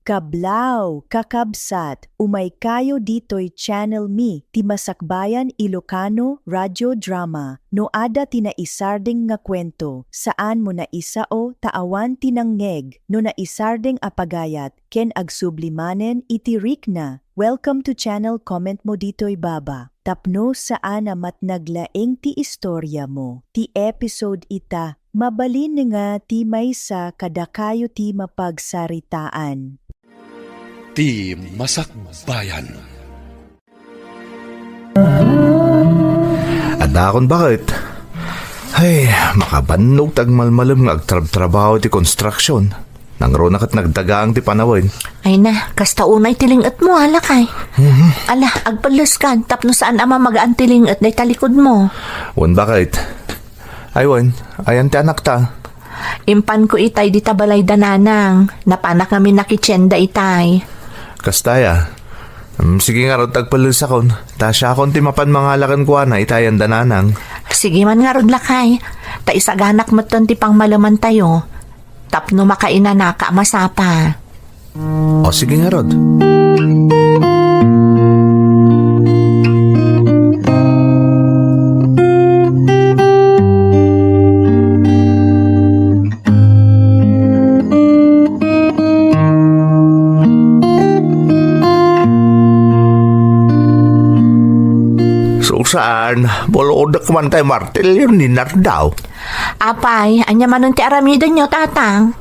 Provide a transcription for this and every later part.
Kablaw, kakabsat, umay kayo dito'y channel mi, ti Masakbayan Ilocano Radio Drama, no ada tinaisarding nga kwento, saan mo na isao taawan tinangneg, no naisarding apagayat, ken agsublimanen iti rikna. Welcome to channel, comment mo dito'y baba. Tapno saan amat naglaeng ti istorya mo, ti episode ita, mabalin nga ti maysa kadakayo ti mapagsaritaan. Ti Masakbayan. Adakon bakit? Ay, makabannog tagmalmalam nga agtrab-trabaho ti construction. Nangro na kat nagdagang ti panawin. Ay na, kasta unay tilingat mo, halakay. Ala, agpalas ka, tapno saan ama magaan tilingat na talikod mo. Wan bakit? Ay wan, ayan ti anak ta. Impan ko itay di tabalay dananang, napanak kami nakitsenda itay. Kastaya. Sige nga rod tagpalas akon. Tasya akon ti mapan mangalakan ko na itayan dananang. Sige man nga rod lakay, ta isaganak mo ton ti pang malaman tayo. Tapno makaina na masapa. O sige nga rod. Saan? Bolodak man tayo martil yun ni Nardaw. Apay, anya man ti aramidan nyo, tatang.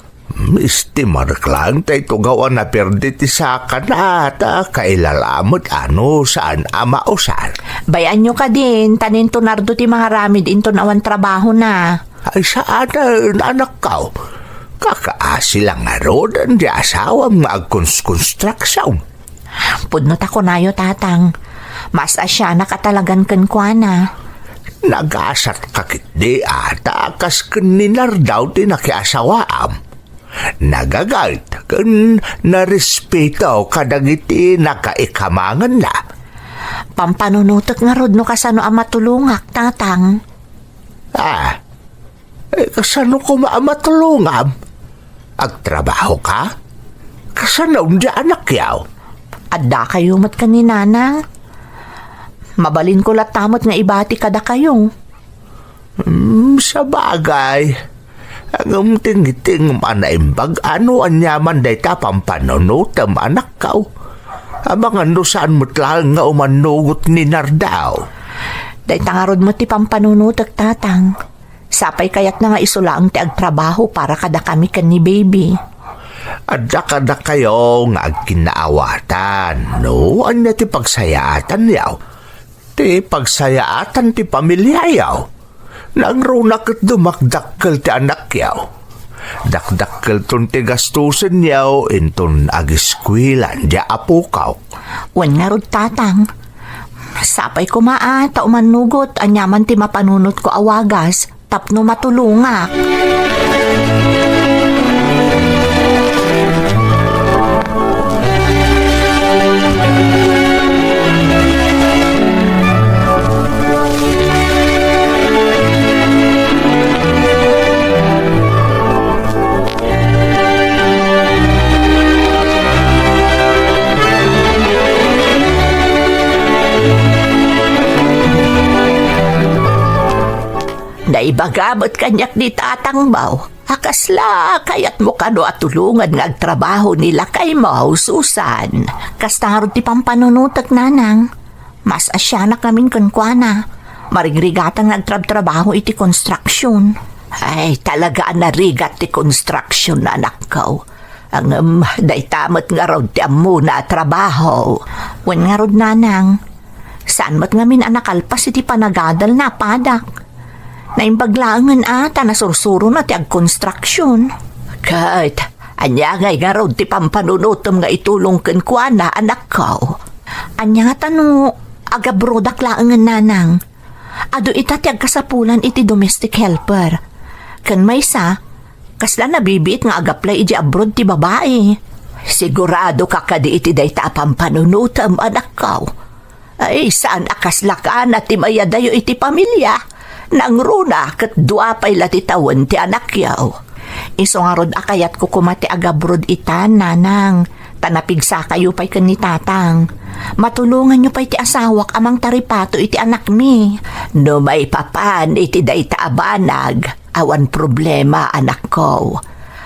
Mistimar lang tayo tugawan na perdi ti saka na ata kailalamot ano saan ama o saan. Bayan nyo ka din, tanin to nardo ti mga ramid into nawan trabaho na. Ay saan anak ka? Kakaasi lang nga rodan di asawang mag-construction. Pudnot ako nayo, tatang. Mas asya nakatalagan kan kwa na. Nagasat kakit di ata kas kaninar daw ti nakiasawaam. Nagagalt kan narespeto kadagiti nakaikamangan na. Pampanunutok nga rod no kasano ang matulungak, tatang. Kasano ko maamatulungam? Agtrabaho ka? Kasano di anak yaw? Adda kayo mat kaninanang. Mabalin ko latamot nga ibati kada kayo. Sa bagay. Ang tingiting manaimbag ano anyaman day tapampanunutam anak ka. Abang ano saan mo't lang nga umanugot ni Nardaw. Day tangarod mo ti pampanunutak, tatang. Sapay kayat na nga isulaang ti agtrabaho para kada kami kan ni baby. Adda kada kayo nga agkinaawatan. No, anya ti pagsayatan yaw. Ti pagsayaatan ti pamilya yaw. Nangrunak at dumakdakkel ti anak yaw. Dakdakkel ton ti gastusin yaw inton agiskwilan di apukaw. Wan nga rod, tatang. Sapay ko maata umanugot anyaman ti mapanunot ko awagas tapno matulungak. Naibagabot kanyak ni tatang baw. Akasla, kayat mo kano at tulungan ng trabaho nila kay mo, Susan. Kastarod ti pampanunutak, nanang. Mas asya na kaming kankwana. Maringrigatang nagtrabaho iti construction. Ay, talaga narigat ti construction, anak ko. Ang daytamot nga raw ti amu na trabaho. Wan nga raw, nanang. Saan mat ngamin anakalpas iti panagadal na padak? Naimbaglaangan ata na sursuro na ti ag-construction. Kahit, anya ngay nga raw ti pampanunutom nga itulong ken kwa na anak ko. Anya nga tano, agabrodak laangan, nanang. Ado ita ti agkasapulan iti domestic helper. Ken maysa, kasla nabibit nga agaplay iti abroad ti babae. Sigurado ka kadi iti dayta pampanunutom, anak ko. Ay, saan akasla ka na ti mayadayo iti pamilya? Nangruna kat duapay latitawan ti anak yaw. Iso nga rod akayat ko kumati agabrod itan, nanang. Tanapigsa kayo pa'y kan ni tatang. Matulungan nyo pa'y ti asawak amang taripato iti anak mi. No may papan iti day taabanag, awan problema anak ko.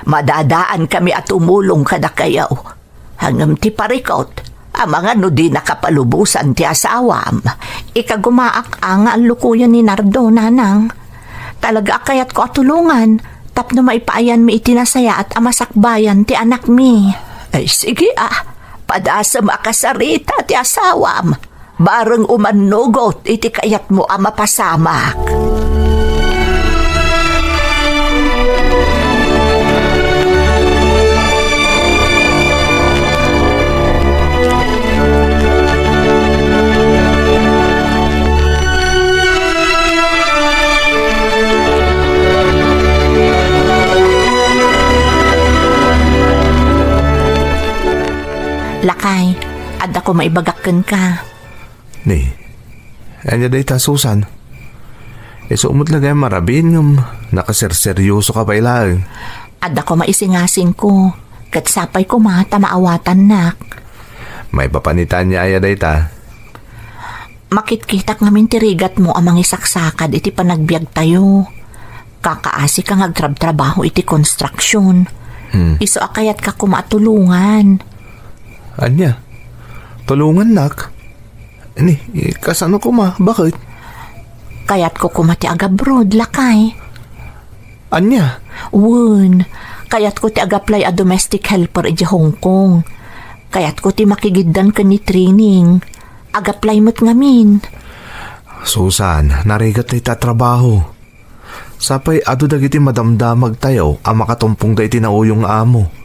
Madadaan kami at umulong kada kayaw. Hanggang ti parikot, amang ano di nakapalubusan ti asawam. Ikagumaak ang lukuyan ni Nardo, nanang. Talaga kayat ko at tulungan, tapno maipaayan mi itinasaya at amasakbayan ti anak mi. Ay sige padasa makasarita ti asawam. Bareng umanugot iti kayat mo mapasamak. Lakay, ad ako maibagakken ka. Ni, anya day ta, Susan. Sumot lagay marabin ng nakaserseryoso ka ba ilang. Ad ako maisingasing ko, kat sapay ko mata maawatan nak. May papanitan niya aya day ta. Makitkitak ngamin tirigat mo amang isaksakad iti panagbiag tayo. Kakaasi ka ngagtrab-trabaho iti construction. Iso akayat ka kumatulungan. Anya, tulungan nak. Ni, kasano ko ma? Bakit? Kayat ko kumati agabroad, lakay. Anya? Wun, kayat ko ti agaplay a domestic helper iti Hong Kong. Kayat ko ti makigiddan ka ni training. Agaplay mo't ngamin. Susan, narigat na itatrabaho. Sapay ado dagiti madamdamag tayo ang makatumpong da iti nauyong amo.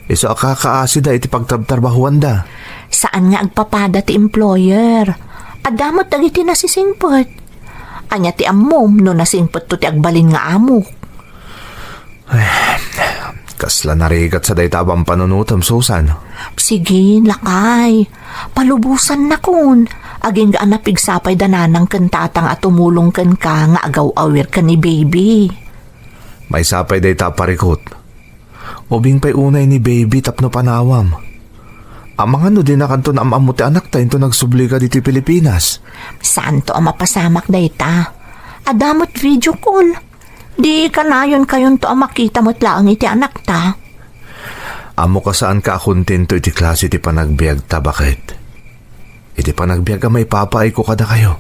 Iso akakaasi da iti pagtabtarbahuan da. Saan nga agpapada ti employer? Adamot dagiti nasisingpot. Anya ti amom no nasingpot to ti agbalin nga amo. Kasla narigat sa daytabang panunutam, Susan. Sige, lakay. Palubusan na kun. Aging gaan na pigsapay dananang kantatang at tumulong kan ka nga agaw-awir ka ni baby. May sapay dayta parikot. Ubing pa'y unay ni baby tapno panawam. Ang mga no din na kanto na amamo ti anak tayo nagsubli ka dito Pilipinas. Saan to ang mapasamak dayta? Adamot video call. Di ka na yun kayon to ang makita mo't laang iti anak ta. Amo ka saan ka kontento iti klase iti panagbiag ta, bakit? Iti panagbiag ka may papaay ko kada kayo.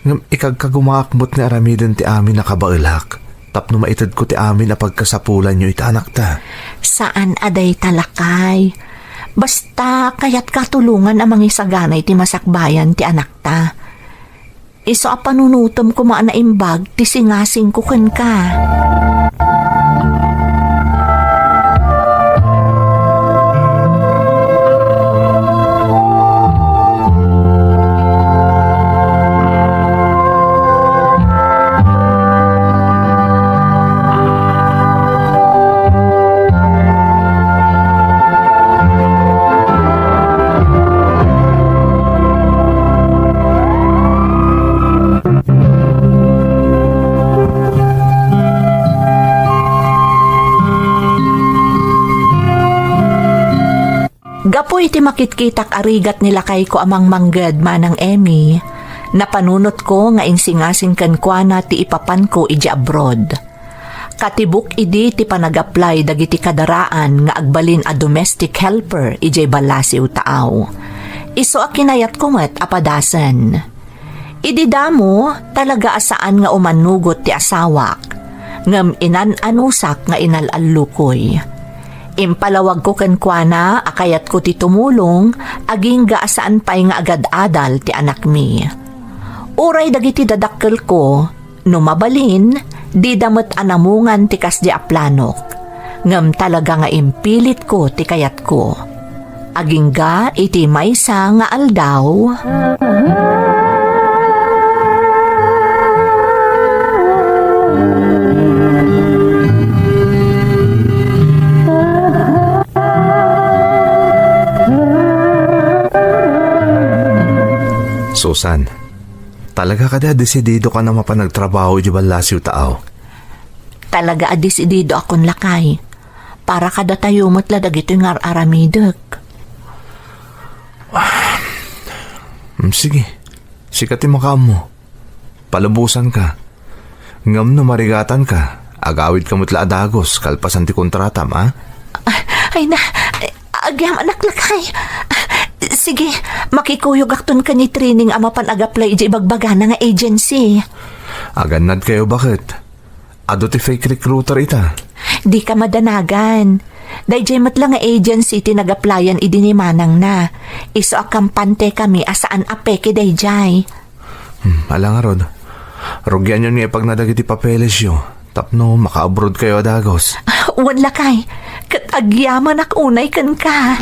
Ngam ikagkagumakmot ni aramidin ti amin nakabailak. Tapno maitad ko ti amin na pagkasapulan nyo iti anak ta. Saan aday talakay? Basta kayat katulungan amang isaganay ti masakbayan ti anak ta. Iso a panunutom ko maanaimbag ti singasing ko ken ka. Gapoy ti makitkitak arigat nila kay ko amang manggad manang Emmy, napanunot ko nga insingasing kankwana ti ipapan ko iji abroad. Katibuk idi ti panag-apply dagiti kadaraan nga agbalin a domestic helper iji balasiw taaw. Iso a kinayat ko met apadasan. Idi damo talaga asaan nga umanugot ti asawak, ngam inan-anusak nga inalallukoy. Impalawag ko kankwana akayat ko ti tumulong aging gaasaan pay nga agad-adal ti anak mi. Uray dagiti dadakkel ko, no mabalin, di damot anamungan ti kas di aplanok. Ngam talaga nga impilit ko ti kayat ko. Aging ga iti maysa nga aldaw. Susan, talaga ka da desidido ka na mapanagtrabaho di balasiw tao? Talaga desidido akong lakay. para kada tayo matla dagito nga aramidek. Sige, sikati makam mo. Palabusan ka. Ngam no marigatan ka. Agawid ka mutla adagos, kalpasan ti kontratam, ha? Ay na, agyam anak lakay. Sige, makikuyog akton ka ni training ama pan agaplay di bagbaga na nga agency. Aganad kayo bakit? Ado ti fake recruiter ita. Di ka madanagan. Dayjay matla nga agency tinagaplayan idinimanang na. Iso akampante kami asaan apeke dayjay. Ala nga rod. Rugyan yun nga pag nadagiti papeles yo. Tapno, maka-abroad kayo adagos. Wan lakay, kat agyaman ak unay kan ka.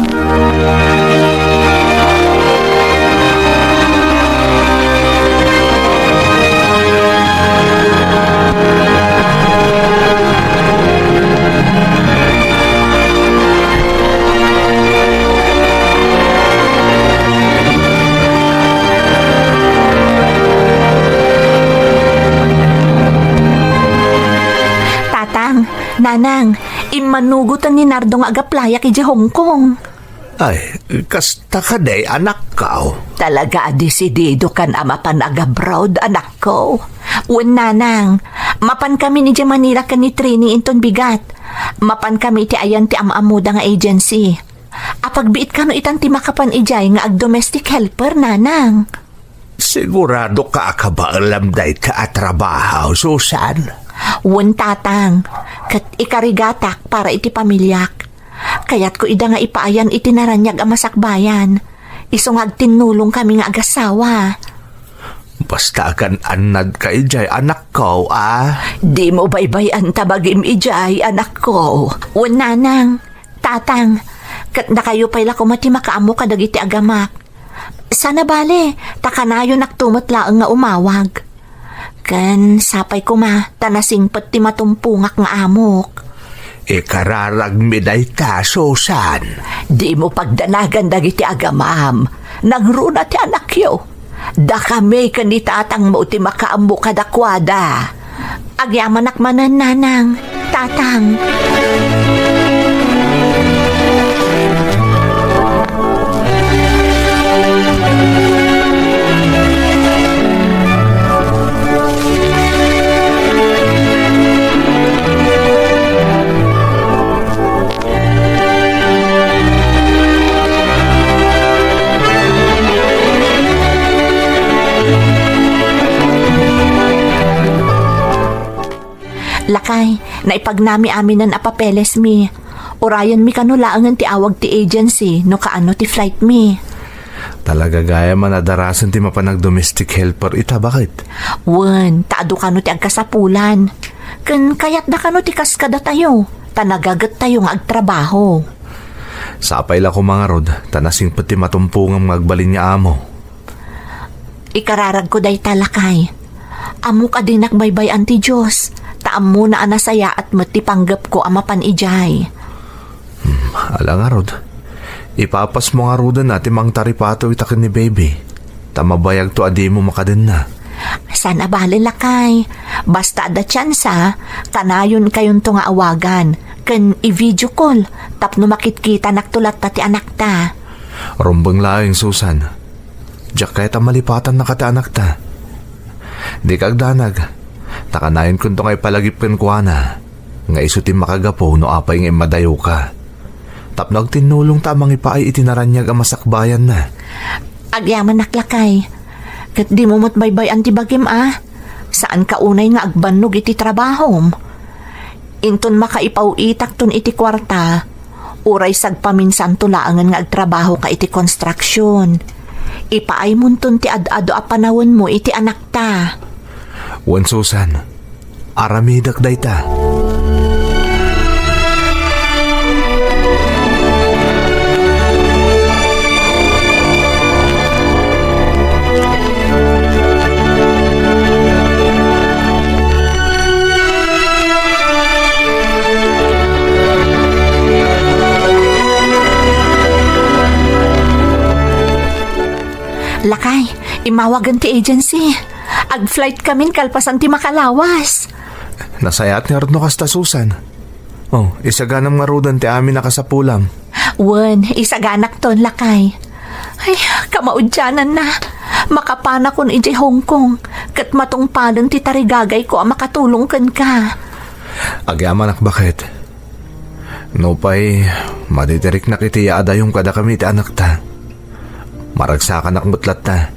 Nanang, imanugutan ni Nardo nga agaplaya kay Hong Kong. Ay, kasta ka day, anak ka. Talaga desidido kan ama pan agabroad, anak ko. Wen nanang, mapan kami ni Manila kan ni training inton bigat. Mapan kami ti ayan ti amamuda nga agency. Apagbiit ka no itan ti makapan ijay nga ag-domestic helper, nanang. Sigurado ka ba alam day ka at trabaho, Susan? Wen tatang, kat ikarigatak para iti pamilyak. Kaya't ko ida nga ipaayan iti naranyag amasakbayan. Isong agtinulong kami nga agasawa. Basta kan anad ka ijay, anak ko, Di mo baybayan tabagim ijay, anak ko. Wen nanang, tatang, kat na kayo pala kumati makaamo ka dagiti agamak. Sana bale, takanayon naktumatlaang nga umawag. Kan sapay ko tanasing pati matumpungak nga amok. Ikararag miday ta, Susan. Di mo pagdanagan dagiti agamam. Nagruna ti anak yo. Da kami kanitatang mo ti makaambo kadakwada. Agyamanak manan nanang, tatang. Lakay, naipagnami amin ng apapeles mi. Orayan mi kanulaangan ti awag ti agency no kaano ti flight mi. Talaga gaya man adarasan ti mapanag domestic helper ita, bakit? Wen, taado kano ti agkasapulan. Ken kayat da kano ti kaskada tayo. Tanagagat tayo nga agtrabaho. Sapay la ko mga rod, tanasing pati matumpungang magbalin niya amo. Ikararag ko day talakay. Amo ka din nakbaybayan ti Diyos. Taam mo na anasaya at matipanggap ko ama panijay. Ala nga rod, ipapas mo nga rodan natin mang taripato itakin ni baby. Tamabayag to adi mo makadin na. Sana bali lakay. Basta da tsansa, kanayon kayon to nga awagan. Ken i-video call, tapno makitkita naktulat ta ti anak ta. Rumbang laing, Susan. Diyak kaya ta malipatan na kati anak ta. Di kagdanag. Takanayon kun to ngay palagip ken kuana. Nga isutin makagapo no apay nga madayo ka. Tapno agtinulong tamang ipaay itinaranyag ang masakbayan na. Agyaman naklakay. Kat di mo matbaybay antibagim Saan ka unay nga agbannog iti trabahom? Inton makaipaw itak ton iti kwarta. Uray sagpaminsan tulaangan nga agtrabaho ka iti construction. Ipaay munton ti ad-ado a panawon mo iti anak ta. Wan, Susan, aramidak day ta. Lakay, imawagan ti agency. Ag-flight kamin kalpasan ti makalawas. Nasayat ni Arno kasta, Susan. Oh, isaganam nga rudan ti amin nakasapulam. Wen, isaganak ton lakay. Ay, kamaudyanan na. Makapana kon iti Hong Kong. Kat matungpalan ti tarigagay ko ang makatulong kan ka. Agyaman ak bakit? No pa'y maditirik na kiti yaada yung kada kami ti anak ta. Maragsakan ak mutlat ta.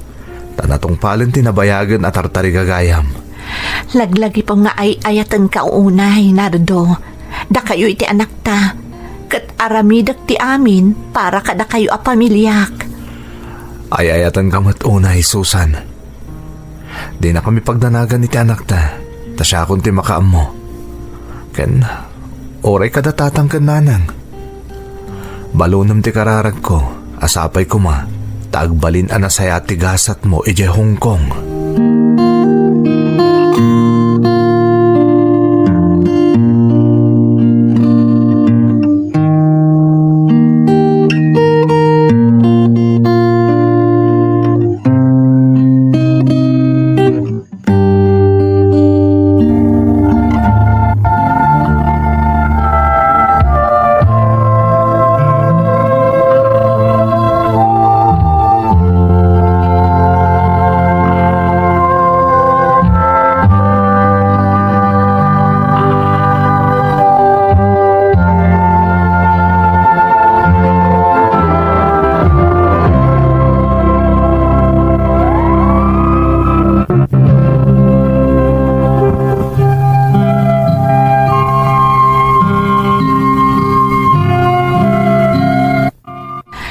Tanatong palin tinabayagan at tartarigagayam. Laglagi pa nga ay ayatan ka unay, Nardo. Da kayo iti anak ta. Kat aramidak ti amin para kada kayo a pamilyak. Ay ayatan ka matunay, Susan. Di na kami pagdanagan iti anak ta. Tasya akong ti makaam mo. Ken, oray kada tatangkan nanang. Balunam ti kararag ko, asapay ko ma. Taagbalin anasaya ti gasat mo ije Hong Kong.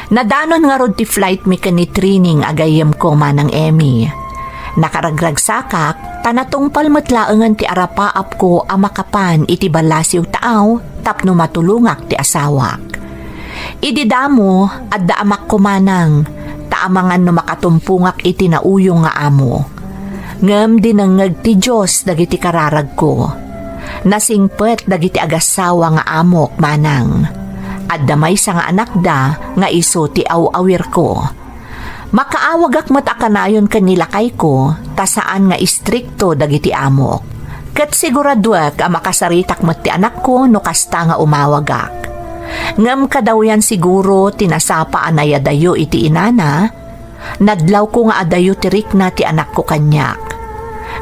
Nadanon nga rod ti flight mechanic training agayem ko manang Emmy. Nakaragrag sakak, tanatong palmatlaangan ti arapaap ko amakapan iti balasiw taaw tapno matulungak ti asawak. Ididamo at daamak ko manang, taamangan no makatumpungak iti nauyong nga amo. Ngem dinangag ti Diyos dagiti kararag ko. Nasingpet dagiti agasawa nga amok manang. At damay sa nga anak da nga iso ti awawir ko. Makaawagak matakanayon kanila kay ko tasaan nga istrikto dagiti amok. Kat siguraduak ang makasaritak mat ti anak ko no kasta nga umawagak. Ngam kadaw yan siguro tinasapa anaya dayo iti inana, nadlaw ko nga adayo tirik na ti anak ko kanyak.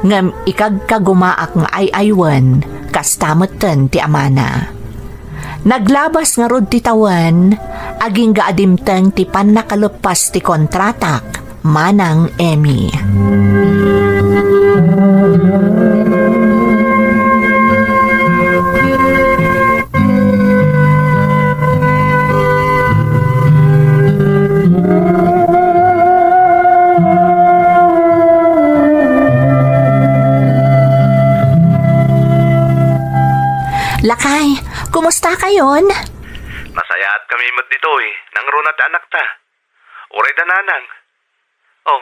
Ngam ikagkagumaak nga ay-aywan kastamatan ti amana. Naglabas nga rod ti tawan, aging gaadimteng ti panakalupas ti kontratak, manang Emmy. Lakay, kumusta kayon? Masaya at kami mat dito nang runat anak ta. Uray da nanang. Oh,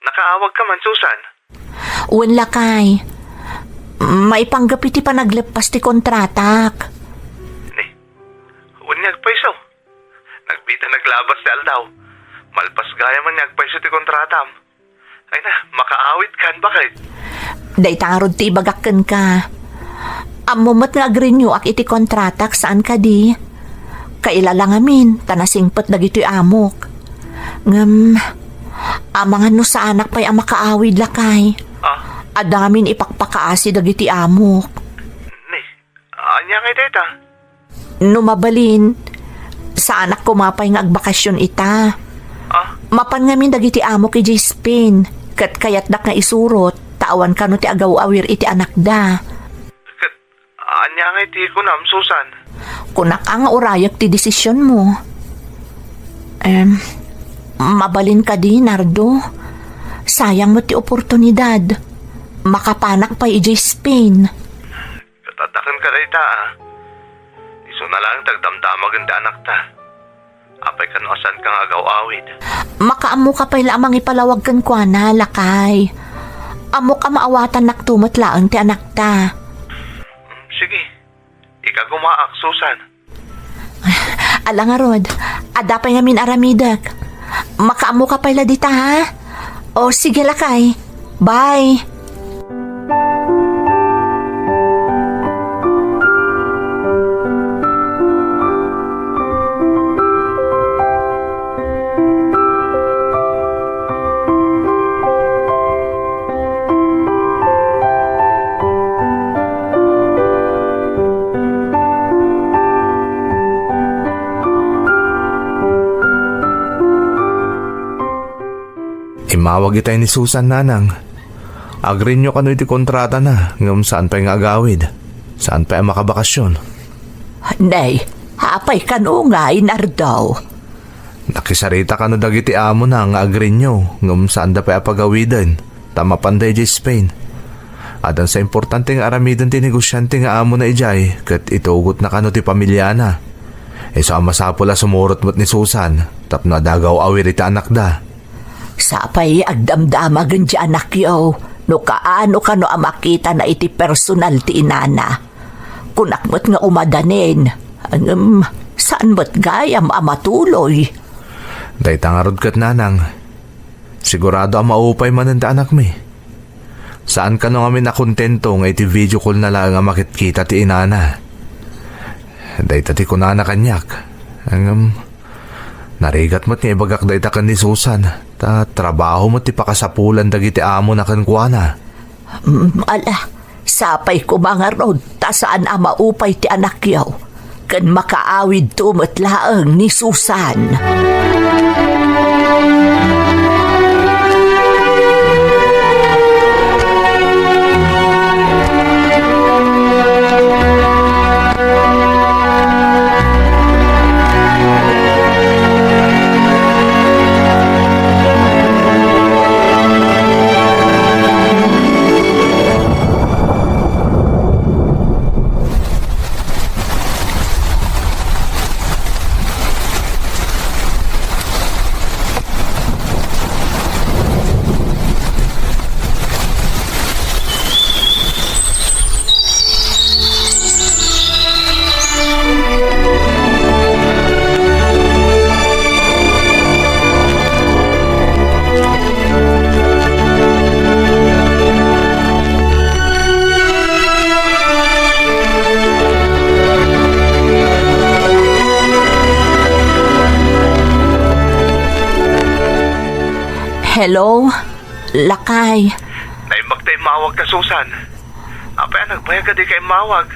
nakaawag ka man, Susan. Uwan lakay, may panggapiti pa naglepas ti kontratak. Uwan nagpaiso. Nagbita naglabas si Aldaw. Malpas gaya man nagpaiso ti kontratam. Ay na, makaawit kan bakit? Day tarod ti ibagakken ka. Amumat nga agrenew ak iti kontratak saan ka di. Kailala amin, tanasingpet dagito'y amok. Ngam, amangan no sa anak pa'y ang makaawid lakay. Adamin ipakpakaasi dagiti amok. Anya kay teta? Numabalin, sa anak ko mapay nga agbakasyon ita. Mapan ngamin dagiti amok iti Spain. Kat kayat dak nga isurot, tawan ka no ti agaw-awir iti anak da. Anya nga iti kunam, Susan? Kunak ang urayak ti desisyon mo. Mabalin ka di, Nardo. Sayang mo ti oportunidad. Makapanak pa iji Spain. Katatakan ka rin ta, Iso na lang tagdamdamag ang anak ta. Apay ka no asan kang agaw-awid. Makaamo ka pa lamang ipalawag kan kwa na, lakay. Amo ka maawatan naktumatlaan ti anak ta. Sige, ikagumaak, Susan. Ala nga rod, adapay ngamin aramidak. Makaamo ka pala dita, ha? O sige lakay, bye. Timawag itay ni Susan nanang. Agree nyo kano iti kontrata na ngam saan pa yung agawid. Saan pa yung makabakasyon. Nay, hapay ka no nga inardaw. Nakisarita kano dagiti amo na nga agree nyo ngam saan da pa yung pagawidan. Tama panday di Spain. Adan sa importante nga aramidon ti negosyante nga amo na ijay kat itugot na kano ti pamilya na. So masapula sumurot mo't ni Susan tapno adagaw awir iti anak da. Sapay agdamdamagan di anak yaw. No kaano ka no amakita na iti personal ti inana. Kunakmat nga umadanin. Saan mo't gayam amatuloy? Day tangarod kat nanang. Sigurado ang maupay man ang anak mi. Saan ka no kami nakontento nga iti video call na lang nga makitkita ti inana. Day tati ko na kanyak. Narigat mo't nga ibagak day takan ni Susan. Ta trabaho mo't ti pakasapulan dagiti amo na kankwana. Ala, sapay ko mga rod, ta saan maupay ti anak yaw. Kan makaawid tumot laang ni Susan. Hello? Lakay. Naimbag tayo mawag ka, Susan. Apay nagbayag ka di kay mawag.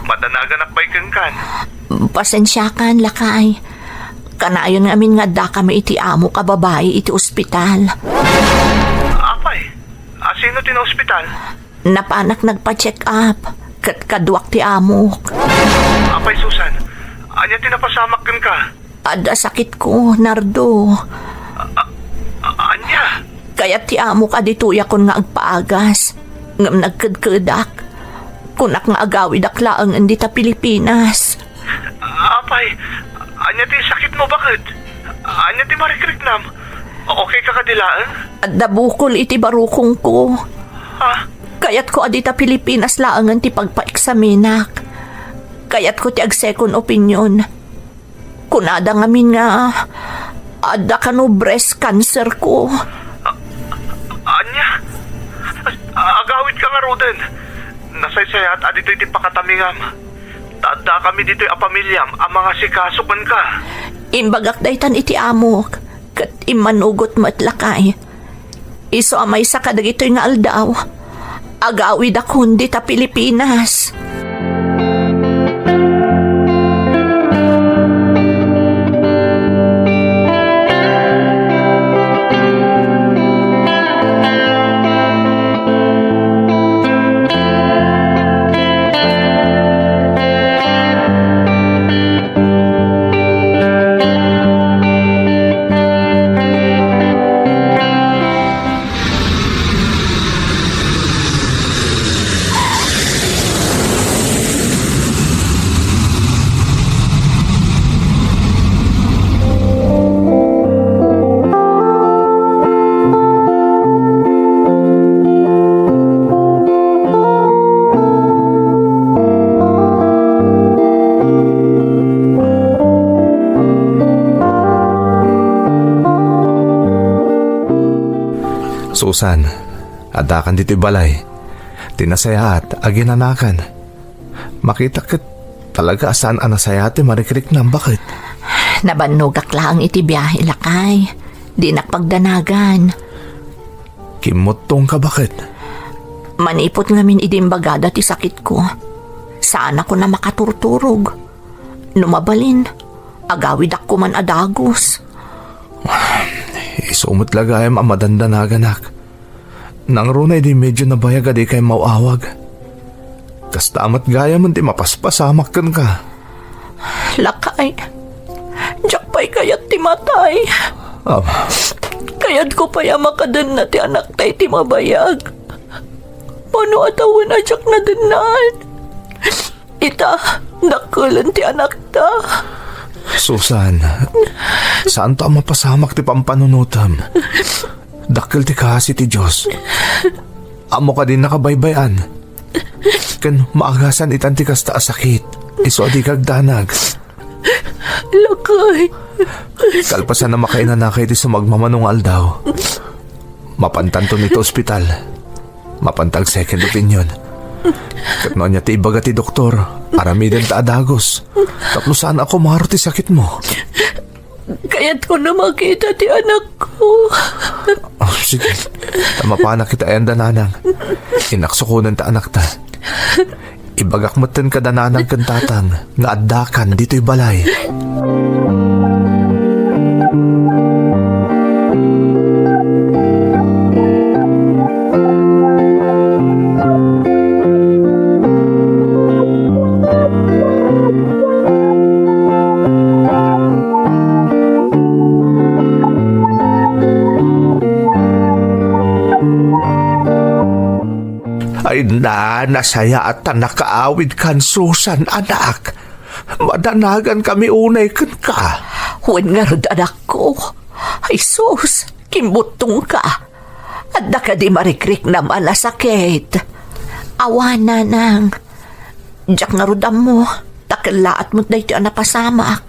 Madanagan akbay kan. Pasensyakan, Lakay. Kanayon amin nga da kami iti amo ka babae iti ospital. Apay, sino tin ospital? Napanak nagpa-check up. Kadwak ti amok. Apay, Susan, anya tinapasamak ka? Ada sakit ko, Nardo. Anya? Kaya ti amo ka dituya kon nga agpaagas. Ngam nagkadkadak. Kunak nga agawid aklaang hindi ta Pilipinas. Apay, anya ti sakit mo bakit? Anya ti marikriknam? Okay ka kadilaan? At dabukol iti barukong ko. Ha? Kayat ko adita Pilipinas laangan ti pagpa-eksaminak. Kayat ko ti ag-second opinion. Kunada ngamin nga ada ka no breast cancer ko. Anya? Agawid ka nga roden. Nasaysayat adito iti pakatamingam. Tada kami dito'y apamilyam ang mga sikasukan ka. Imbagak daytan iti amok. Kat imanugot matlakay. Iso amay sa kadagito'y nga aldaw. Agawid ako hindi ta Pilipinas. Susan, adakan dito'y balay. Tinasayat, aginanakan. Makita ka talaga saan anasayate marikrik na bakit? Nabanugak lang iti biyahe, Lakay. Di nakpagdanagan. Kimotong ka bakit? Manipot ngamin idimbagada ti sakit ko. Saan ako na makaturturog. Numabalin. Agawid ako man adagos. Isumot lagayam amadandanagan nang runay di medyo nabayag adi kay mauawag. Kastamat gayam ti mapaspasamak ka. Lakay, jak pa'y kayat ti matay. Kayat ko pa'y makadan na ti anak tay ti mabayag. Paano atawan na jak na dinan? Ita, nakulan ti anak ta. Susan, saan to ang mapasamak ti pampanunutam? Dakil ti kasi ti Diyos. Amo ka din nakabaybayan. Kan maagasan itan ti kasta sakit. Iso di kagdanag. Lakay. Kalpasan na makainanakay ti sumagmamanong aldaw. Mapantanto nito ospital. Mapantag second opinion. Katno niya ti ibaga ti doktor. Aramiden ta adagos. Tapos saan ako maro ti sakit mo? Kaya't ko na makita ti anak ko. Sige. Tama pa na kita enda nanang. Inaksukunan ta anak ta. Ibagak matan ka dananang kantatang nga addakan dito'y balay. Ay nasaya at nakaawid kan Susan, anak. Madanagan kami unay kan ka. Huwag nga rod anak ko. Ay sus, kimbutong ka. At da ka di marikrik na malasakit. Awa na nang. Diyak nga rod mo. Takalaat mo dahi ti napasamak.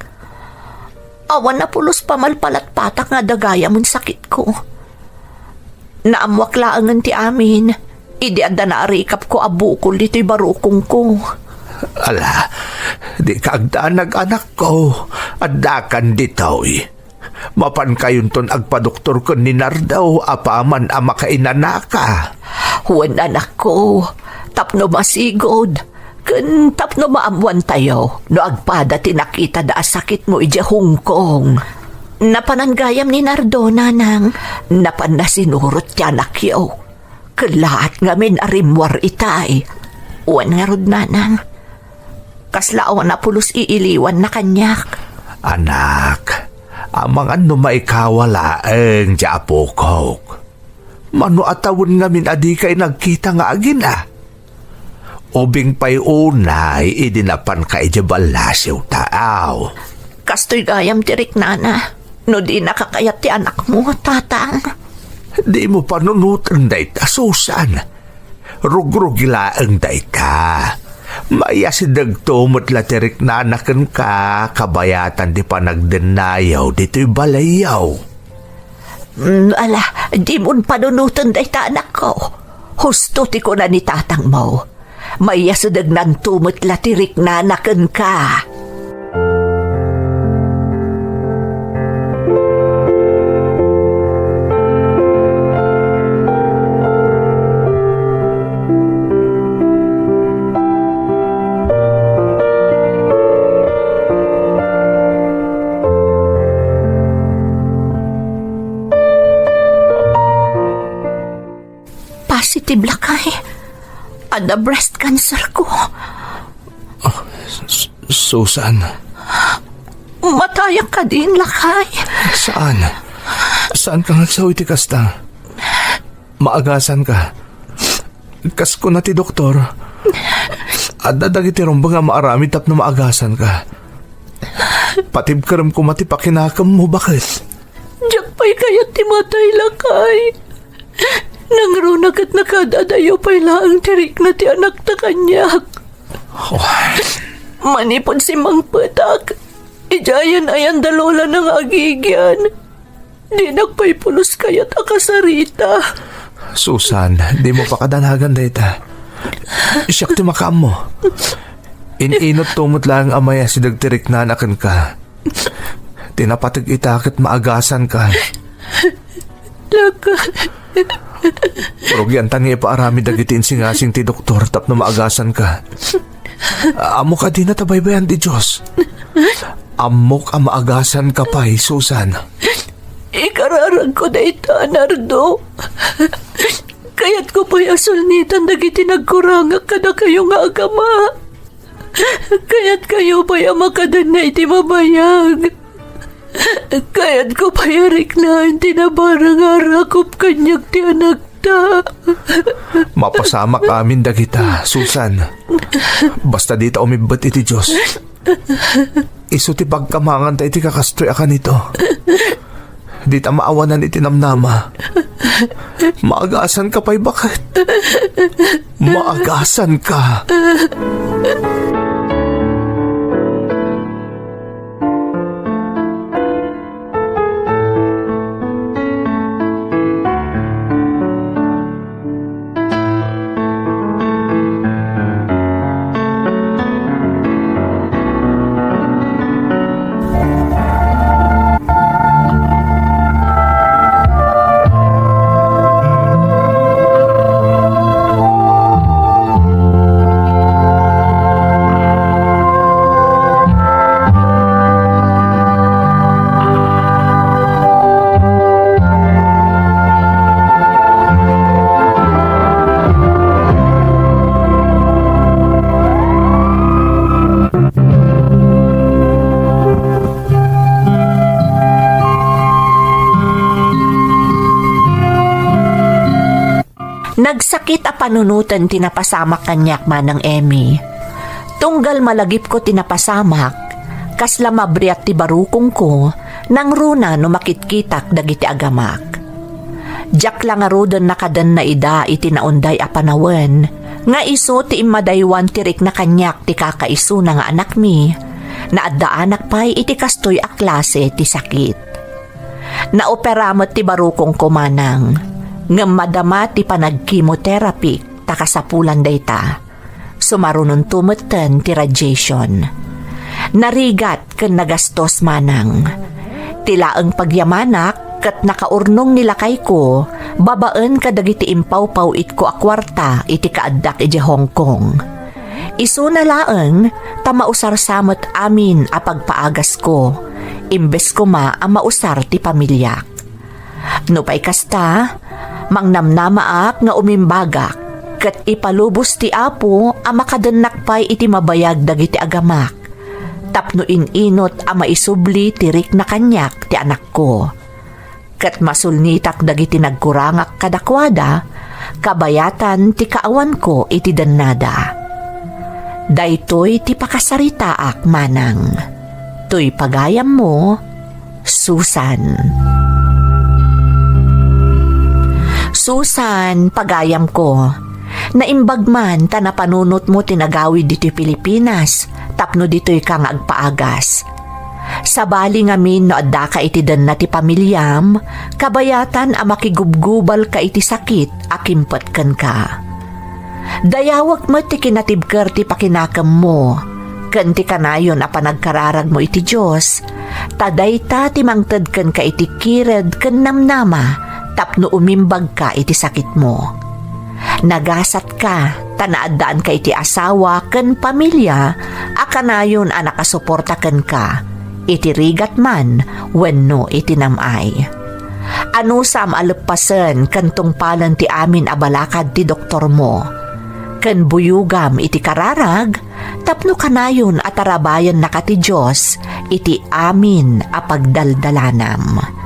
Awa na pulos pamalpalat patak nga dagaya mong sakit ko. Naamwak laangan ti amin. Idi adda na arikap ko abukol dito'y barukong ko. Ala, di kaagdanag anak ko. Addakan dito'y. Mapan kayon ton agpadoktor ko ni Nardaw apaman ama kainanaka. Huwan anak ko, tapno masigod. Kun tapno maamuan tayo, no agpada tinakita da sakit mo ija Hong Kong. Napananggayam ni Nardo nanang, napan na sinurot tiya nakyaw. Kalaat nga min arimwar itay. Uwan nga rod nanang. Kaslao na pulos iiliwan na kanyak. Anak, amang ano maikawala ang Japokok. Mano atawon nga min adi kay nagkita nga agina. Ubing pa'y unay idinapan kay jabalasiw taaw. Kastoy gayam tirik nana. No di nakakayat ti anak mo, tatang. Di mo panunutan day ta, Susan. Rugrugilaang day ta. Maya si dagtumot latirik na anakan ka, kabayatan di pa nagdenayaw dito'y balayaw. Ala, di mo panunutan day ta anak ko. Husto ti ko na ni tatang mo. Maya si dagnang tumot latirik na anakan ka. Positive lakay. Ada breast cancer ko. Susan. Matayak ka din, lakay. Saan? Saan ka nagsawi ti kasta? Maagasan ka. Kas ko na ti doktor. Ada dagiti rumba nga maarami tapno maagasan ka. Patib karam ko mati pakinakam mo, bakit? Diyak pa'y kayat ti matay, lakay. Nangrunag at nakadadayo pa'y laang tirik na ti anak ta kanyak. Oh. Manipod si Mang Patak. Ijayan ayan dalola ng agigyan. Di nagpa'y pulos kayat akasarita. Susan, di mo pa kadanagan dayta. Siyak ti makam mo. Ininot tumot lang amaya si dagtirik na anakan ka. Tinapatig itakit maagasan ka. Laka. Pero giantan nga ipaarami dagitin singasing ti doktor tapno maagasan ka. Amo ka din na tabaybayan di Diyos. Amok ang maagasan ka pa, Susan. Ikararag ko na ita, Nardo. Kaya't ko pa'y asulnitan dagiti nagkurangak ka na kayo nga agama. Kaya't kayo pa'y amakadan na iti mabayag. Kaya't ko pa'y ariklaan tinabarang arakop kanyag ti anak ta. Mapasamak amin dagita, Susan. Basta di ta umibbat iti Diyos. Isu ti pagkamangan ta iti kakastoy akan ito. Di ta maawanan iti namnama. Maagasan ka pa'y bakit? Maagasan ka. Nagsakit a panunutan tinapasamak kanyak manang Emmy. Tunggal malagip ko tinapasamak, kasla mabriat ti barukong ko, nang runa no makitkitak dagiti agamak. Diyak lang arudan nakadan na ida iti naunday a panawen, nga iso ti imadaywan tirik na kanyak ti kakaiso na nga anak mi, na addaanak pa'y iti kastoy a klase ti sakit. Naoperamot ti barukong ko manang, nga madama ti panag-chemotherapy takasapulan dayta. Sumarunon tumeten ti radiation. Narigat ken nagastos manang. Tilaeng pagyamanak ket nakaurnong nilakay ko, babaen kadagiti impaw-paw itko a kwarta iti kaaddak iti Hong Kong. Isu na laeng ta mausar samot amin a pagpaagas ko, imbes ko a mausar ti pamilyak. No pa'y kasta, mangnamnamaak nga umimbagak, ket ipalubos ti Apo a makadennak pa'y iti mabayag dagiti agamak. Tapno inot a maisubli tirik na kanyak ti anak ko. Ket masulnitak dagiti nagkurangak kadakwada, kabayatan ti kaawan ko iti dannada. Daytoy ti pakasaritaak manang. Toy pagayam mo, Susan. Susan, pagayam ko. Naimbag man ta napanunot mo tinagawid dito Pilipinas, tapno dito'y kang agpaagas. Sabali ngamin no adda ka iti dan na ti pamilyam, kabayatan a makigubgubal ka iti sakit akimpet ken ka. Dayawag mo ti kinatibker ti pakinakam mo, ken ti kanayon a panagkararag mo iti Diyos, tadayta ti mangted ken ka iti kired ken namnama, tapno umimbag ka iti sakit mo. Nagasat ka, tanaadaan ka iti asawa ken pamilya, akanayon a nakasuporta ken ka, iti rigat man wenno iti namay. Ano sa maalepasen ken tungpalan ti amin abalakad ti doktor mo, ken buyugam iti kararag, tapno kanayon at tarabayan na ka ti Diyos, iti amin a pagdaldalanam.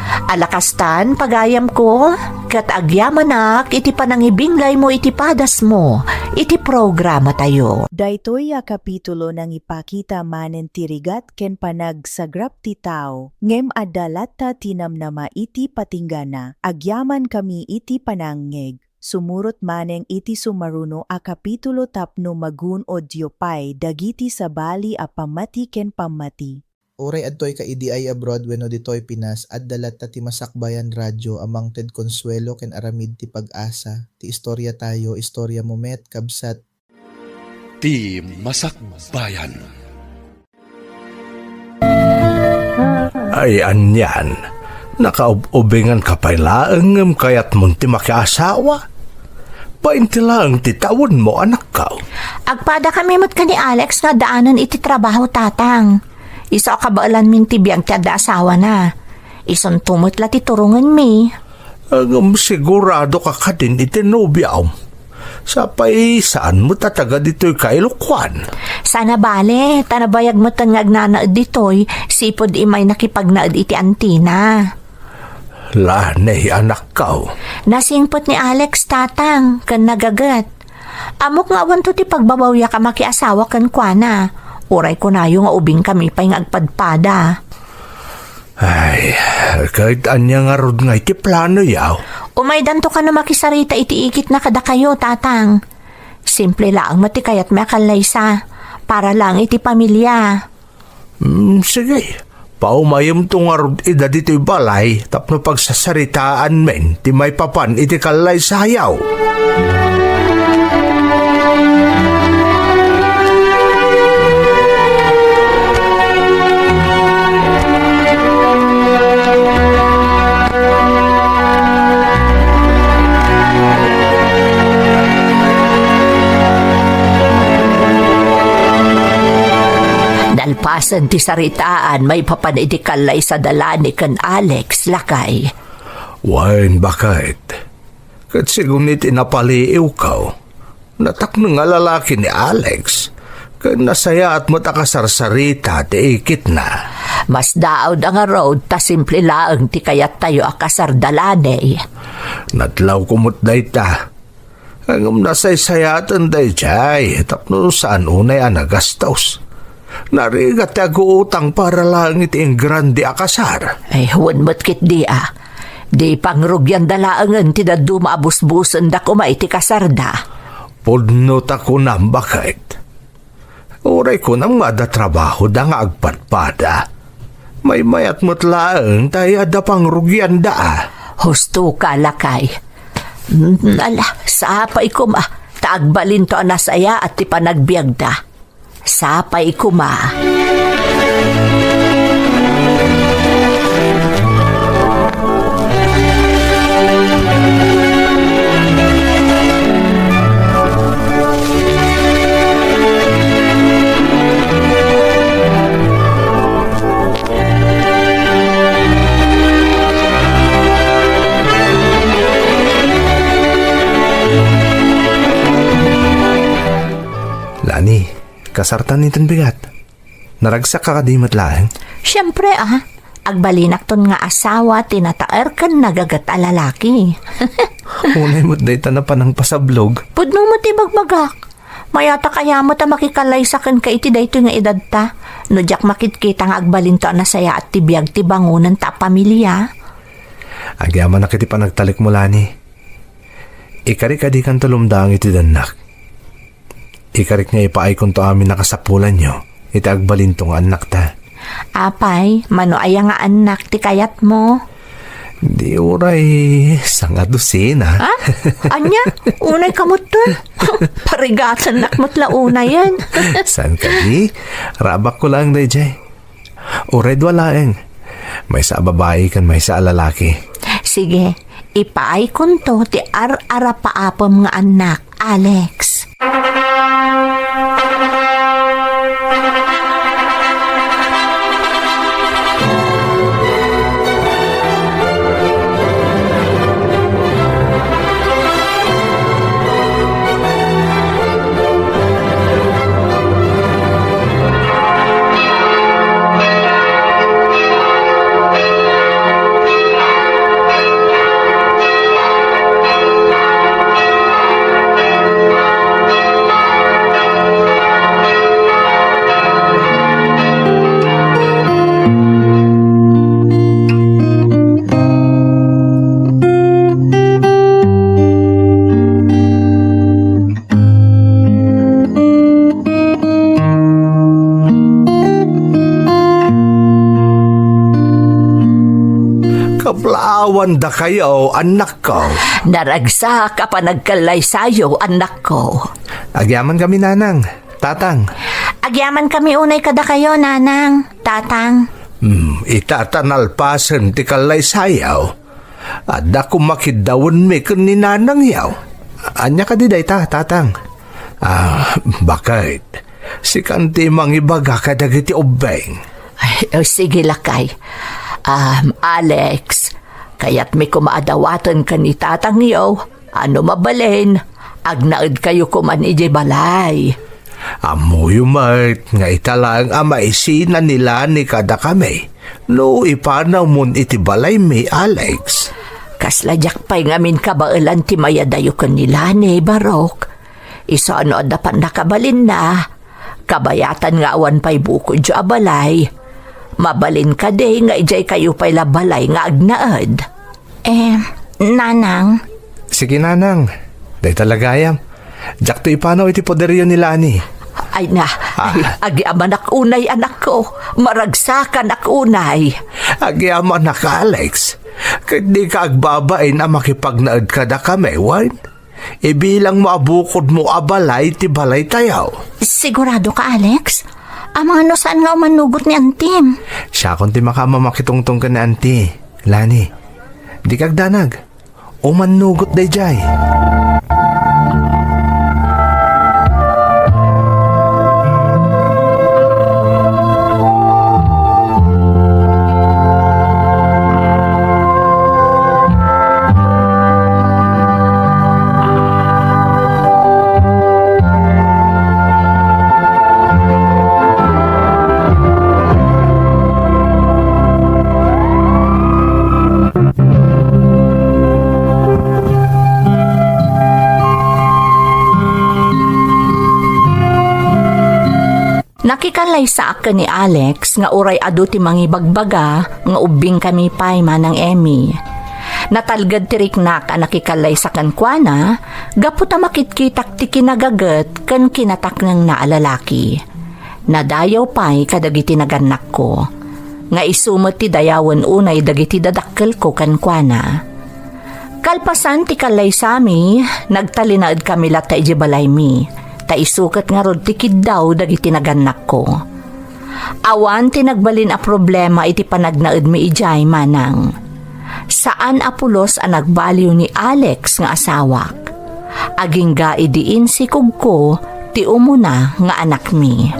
Alakastan, pagayam ko, kat agyamanak, iti panangibinglay mo iti padas mo, iti programa tayo. Daytoy a kapitulo nang ipakita manen tirigat ken panagsagrap ti tao, ngem adalata tinamnama iti patinggana, agyaman kami iti panangngeg. Sumurot maneng iti sumaruno a kapitulo tapno magun o diopay dagiti sabali a pamati ken pamati. Uray adtoy ka IDI abroad wenno ditoy Pinas addalat ta ti Masakbayan Radyo amang Ted Consuelo ken aramid ti pag-asa ti istorya tayo istorya mo met kabsat Ti Masakbayan. Ay anyan, nakaubingan ka pa'y laeng kayat mong ti makiasawa. Paintilang ti tawon mo anak ka. Agpada kami mo't ka ni Alex nga daanan iti trabaho tatang. Isa kabaalan min ti biyag ti adda asawa na. Ison tumot la ti turungan mi. Sigurado ka ka din itinubyaw. Sapay saan mo tataga dito'y kailukwan? Sana bale, tanabayag mo tan nga agnanaad ditoy, sipod imay nakipagnaad iti antina. Lanay anak kao. Nasingpot ni Alex tatang, kan nagagat. Amok nga awan to ti pagbabawya ka makiasawa kan kuana. Uray ko na yung ubing kami pa'y nga agpadpada. Ay, kahit anya nga rod nga iti plano yaw. Umaydan to ka na makisarita iti ikit na kada kayo, tatang. Simple lang matikayat may akalaysa. Para lang iti pamilya. Sige, paumayam to nga rod ida dito'y balay, tapno pagsasaritaan men, ti may papan iti kalay sayaw. Nalpasan ti saritaan may papanaidikalay sa dalani kan Alex lakay. Wain bakit? Kat sigunit inapaliiw ka. Natakno nga lalaki ni Alex. Kat nasaya at matakasarsarita ti ikit na. Mas daod ang road ta simple laang ti kayat tayo akasar dalani. Natlaw kumot day ta. Ang nasaysayatan day jay. Tapno saan unay anagastos. Narigat tago utang para lang iti grande akasar. Ay huwan mo't kit di Di pangrugyan dalaangan ti daddu maabusbusan da kumay ti kasarda. Pudno ta ko na bakit. Uray ko nang madatrabaho da nga agpadpada. May mayat mo't laang tayo da pangrugyan da. Husto ka lakay. Ala, sapay ko taagbalin to anasaya at ti panagbiag da. Sapay ko Lani, kasartan niton bigat. Naragsak ka kadimat lang. Siyempre agbalinak ton nga asawa tinataer kan nagagat a lalaki. Unay mo't day ta na panang pasablog. Pudno mo ti bagbagak. Mayata kaya mo ta makikalay sa kan ka iti dayto nga edad ta. No jak makitkita nga agbalin to anasaya at tibiyag ti bangunan ta pamilya. Agyaman na kiti panagtalik mo, Lani. Ikarik adi kan tulumdaang iti danak. Ikarik niya ipaay kung to amin nakasapulan nyo. Iti agbalin tong anak ta. Apay, mano aya nga anak ti kayat mo. Di uray, sanga dusina. Anya? Unay kamot dun. Parigatan nakmot launa yan. San ka di? Rabak ko lang day jay. Uray dwalaeng. May sa babae kan may sa lalaki. Sige, ipaay kun to ti ar-ara paapom nga anak, Alex. Kablaawan da kayo, anak ko. Naragsa ka pa nagkalay sayo, anak ko. Agyaman kami, nanang, tatang. Agyaman kami unay kada kayo, nanang, tatang. Itatanalpasan ti kalay sayaw. Ada ko makidawon mi kun ni nanang yaw. Anya ka di day tatang. Bakit? Si kanti mangibaga ka dagiti ubeng. Ay, sige lakay. Alex, kaya't may kumaadawatan ka ni tatang iyo. Ano mabalin? Agnaid kayo kuman iji balay. Amoy umat, nga italang amaisina nila ni kada kami. No, ipanaw mon iti balay mi, Alex. Kasladyak pa'y ngamin kabailan ti mayadayo ka nila ni Barok. Iso ano dapat nakabalin na. Kabayatan nga awan pa'y buko dya balay. Mabalin ka de nga ijay kayo pa'y labalay nga agnaad. Nanang? Sige, nanang. Day talagayam. Jak to ipanaw iti poderyo nila ni. Ay na, agi amanak unay anak ko. Maragsakan ak unay. Agyaman na ka, Alex. Kahit di ka agbabain na makipagnaad ka da kami, wan? Ibilang maabukod mo abalay ti balay tayaw. Sigurado ka, Alex? Amang ano saan nga manugot ni Antim? Siya kung ti makamamakitungtong ka ni Auntie. Lani, di kagdanag. O manugot day jay. Nakikalay sa akin ni Alex nga uray adu ti mangibagbaga nga ubing kami pay manang Emmy. Natalgad tirik nak nakikalay sa kankwana, gaputa makitkitak ti kinagagat kan kinatak ng naalalaki. Nadayaw pay kadagiti naganak ko. Nga isumot ti dayawan unay dagiti dadakkel ko kankwana. Kalpasan ti kalay sami, nagtalinaad kami lata iji balay mi. Taisukat nga rod tikid daw dagiti naganak ko. Awan tinagbalin a problema iti panagnaed mi ijay manang. Saan apulos ang nagbaliw ni Alex nga asawak? Aging ga idiin si kugko ti umuna nga anak mi.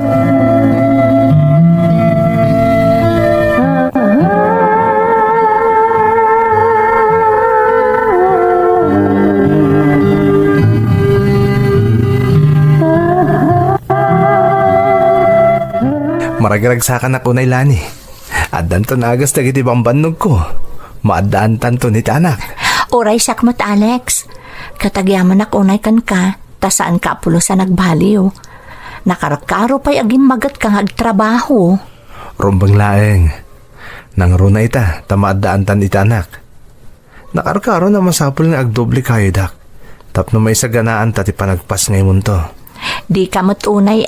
Maragragsakan ako na ilani. Adan to nagas dagiti bambanog ko. Maadaan tanto ni anak. Oray sakmat, Alex. Katagyaman ako unay kan ka, tasaan ka apulo sa nagbaliw. Nakarakaro pa'y aging magat kang agtrabaho. Rumbang laeng. Nang runa ita, tamaadaan tan ita anak. Nakarakaro na masapul nga agdoble kayo dak. Tapno may saganaan tati panagpas ngayon to. Di ka matunay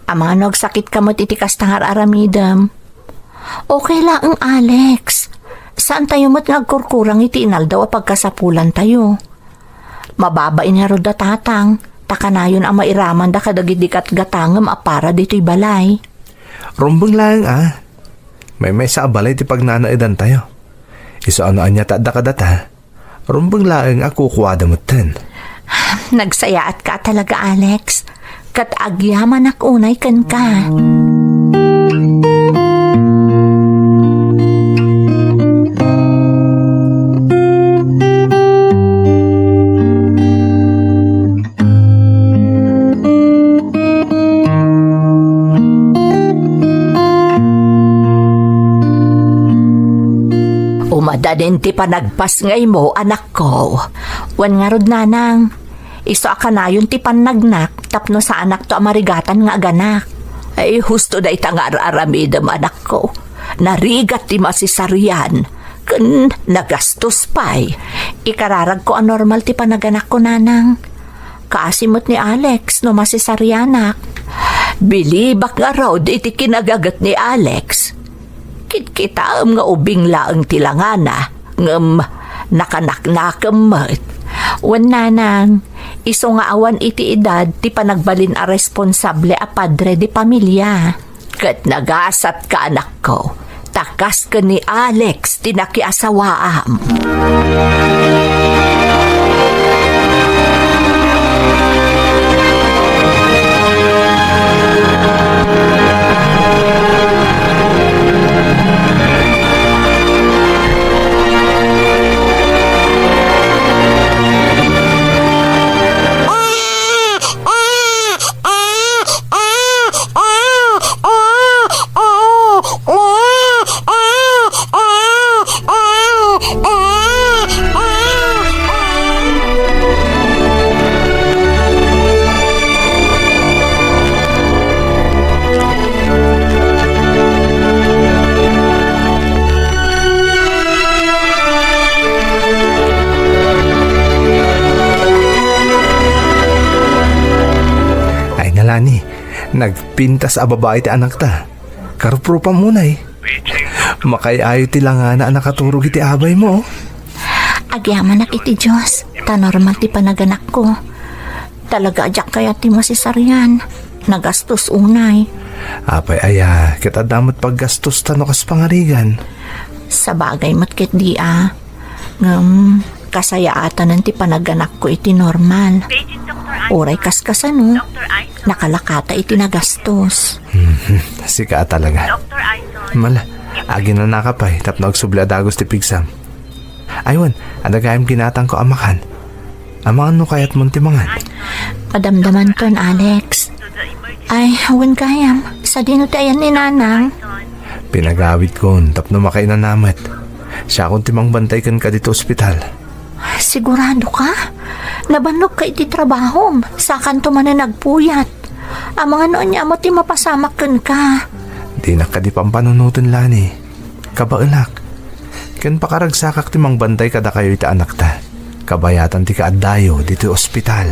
Amang nagsakit ka mo't itikas tangar aramidam. Okay lang, Alex. Saan tayo mo't nagkurkurang itiinal daw pagkasapulan tayo? Mababain nga da tatang. Takanayon ang mairaman da kadagidikat gatangam para dito'y balay. Rumbang lang May sa abalay ti pagnanaidan tayo. Iso ano anya ta da kadata. Rumbang lang ako kuwada mo ten. Nagsayaat ka talaga, Alex. Kat agyaman ak unay kan ka. Umadanin ti panagpas ngay mo, anak ko. Wan nga rod nanang. Iso akanayon ti panagnak, tapno sa anak to amarigatan nga aganak. Ay husto da itang aramidam anak ko. Narigat ti masisaryan. Kun nagastos pa'y. Ikararag ko ang normal ti panaganak ko nanang. Kaasimot ni Alex no masisaryanak. Bilibak nga raw di iti kinagagat ni Alex. Kitkitaam nga ubing laang tilangana. Ngam nakanak-nakamat. Wan nanang, iso nga awan iti edad ti panagbalin a responsable a padre di pamilya. Kat nagasat ka anak ko, takas ka ni Alex tinakiasawaam. Nagpintas a babae ti anak ta. Karupro pa muna eh. Makayayo ti lang nga na nakaturog iti abay mo. Agyaman nak iti Diyos. Tanormal ti panaganak ko. Talaga ajak kaya ti masisaryan. Nagastos unay. Apay aya, kita damot paggastos tano kas pangarigan. Sa bagay matkit di kasayaatan ti panaganak ko iti normal. Oray kaskasano. Nakalakata iti nagastos. Sika talaga. Mala, agi na nakapay, tapno agsubli adagos ti pigsam. Aywan, adagayam ginatang ko amakan. Amangan no kayat mo ti mangan. Padamdaman ton, Alex. Ay, huwag kayam. Sa dinutayan ni Nanang. Pinagawit ko, tapno makainan namat. Siya akong timang bantay kan ka dito ospital. Sigurado ka? Nabanok ka iti trabaho. Sa kanto man na nagpuyat. Ang mga noon niya mo ti mapasamak ka. Di na ka di pampanunutin lani. Kabainak. Ken pakaragsakak timang bantay kada kayo iti anak ta. Kabayatan ti kaaddayo dito ospital.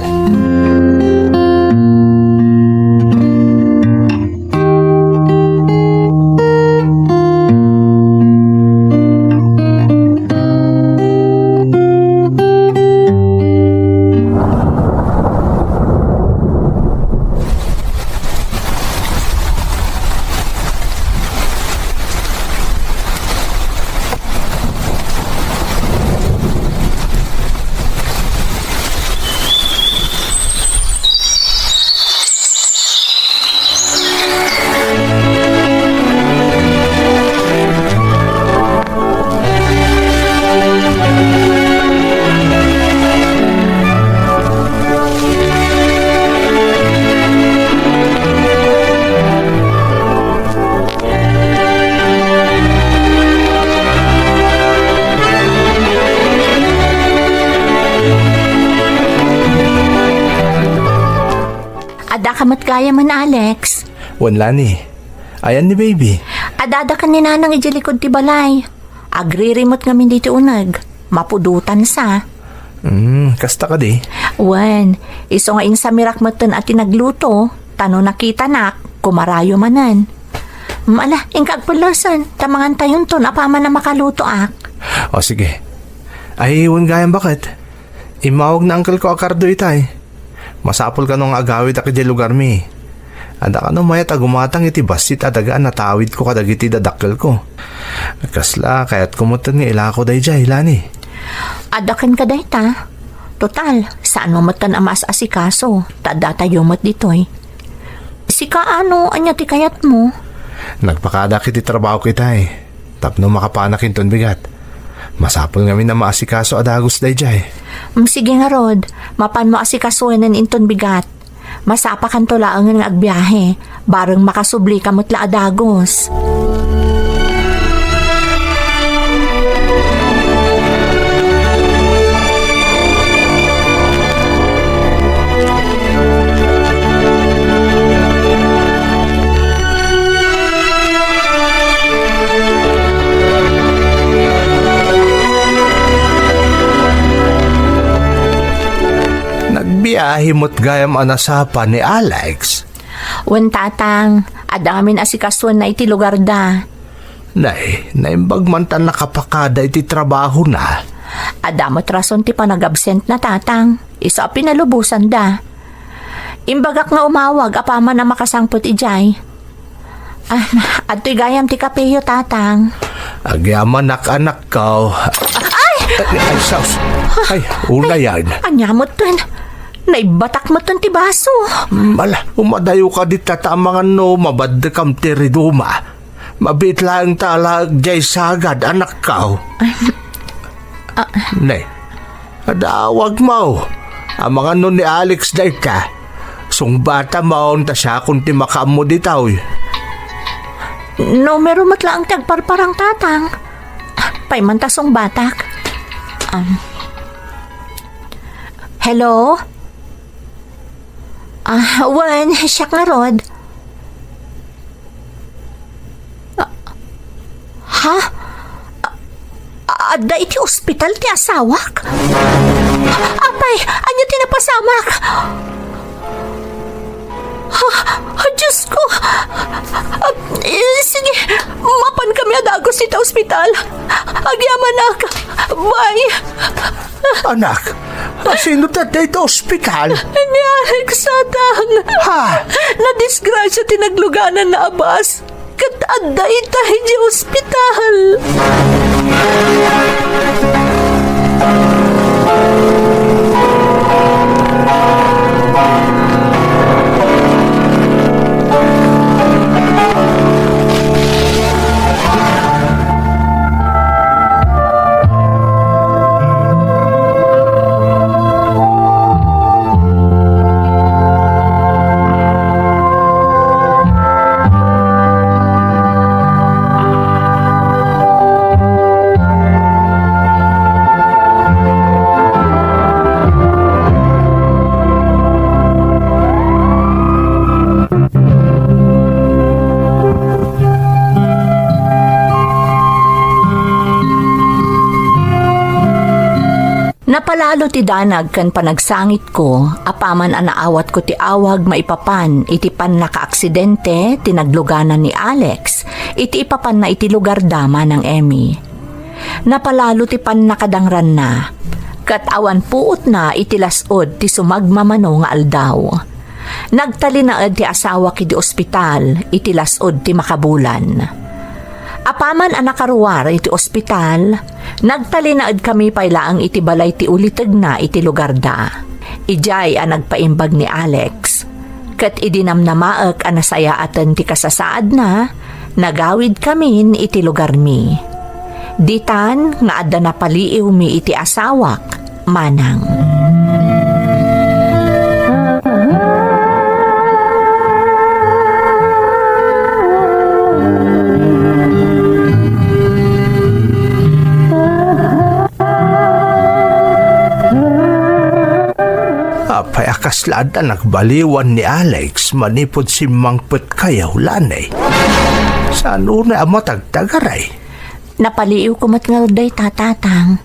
Kamot kaya man, Alex. Wanla ni. Ayan ni baby. Adada ka ni Nanang ijilikod ti balay. Agririmot ngamin dito unag. Mapudutan sa. Kasta ka di. Wan, iso nga sa mirakmatan at tinagluto. Tano nakita nak, kumarayo manan. Mala, ingkagpulasan. Tamangan tayon ton, apaman na makaluto ak. O sige. Ay, iwan gayang bakit? Imawag na uncle ko akardo itay. Masapol ka nung agawid aki di lugar mi. Ada ka nung mayat agumatang iti basit adagaan natawid ko kadagiti dadakkel ko. Kasla kaya't kumutan nga ilako day jay lani. Adakan ka day ta. Total, saan mo matan amas asikaso? Tada tayo mat ditoy. Sika ano, anya ti kayat mo? Nagpakada kiti trabaho kita eh. Tapno makapanakin ton bigat. Masapol ngamin na maasikaso adagos day jay. Sige nga Rod, mapan mo asikasuanan inton bigat. Masapakan to laang nga agbiyahe, bareng makasubli kamot la adagos. Biyahimot gayam anasapa ni Alex. Wan tatang, adamin asikasuan na iti lugar da. Nay, naimbag man tan nakapakada iti trabaho na. Adamot rason ti panag-absent na tatang. Isa pinalubusan da. Imbagak nga umawag, apaman na makasangpot ijay. At to'y gayam ti kapeyo tatang. Agyaman anak ka. Ay, saus. Ay, una yan. Anyamot ton. Naibatak mo ton ti baso. Mala, umadayo ka di tatamangan no, mabad kam tiriduma. Mabit lang talag jay sagad anak ka. Nay, adawag mo. Ang mga no ni Alex na ita. Sung bata maon ta siya kung ti makamo ditaw. No, meron matlaang tagparparang tatang. Paimantasong batak. Hello? Wan, siyak nga Rod. Ha? Ada iti ospital ti asawak? Apay, anyo ti napasamak? Diyos ko! Sige, mapan kami adagos dito ospital. Agyaman na ka. Bye! Anak, sino dito ospital? Ni Alex Satang. Ha? Na-disgrasya tinagluganan na abas. Katadday tayo di ospital. Napalalo ti danag kan panagsangit ko, apaman anaawat ko ti awag maipapan, iti pan nakaaksidente, tinagluganan ni Alex, iti ipapan na iti lugar dama ng Emmy. Napalalo ti pan nakadangran na, kat awan puot na iti lasod ti sumagmamano nga aldaw. Nagtalinaad ti asawa ki di ospital, iti lasod ti makabulan. Apaman ang nakaruwar iti ospital, nagtalinaad kami pailaang iti balay ti ulitag na iti lugar da. Ijay ang nagpaimbag ni Alex. Kat idinamnamaak ang nasayaatan ti kasasaad na, nagawid kami iti lugar mi. Ditan nga adda napaliiw mi iti asawak, manang. Apay akaslada nagbaliwan ni Alex manipod si mangpet kayaw lanay. Saan una ang matagtagaray? Napaliiw ko matngalday tatatang.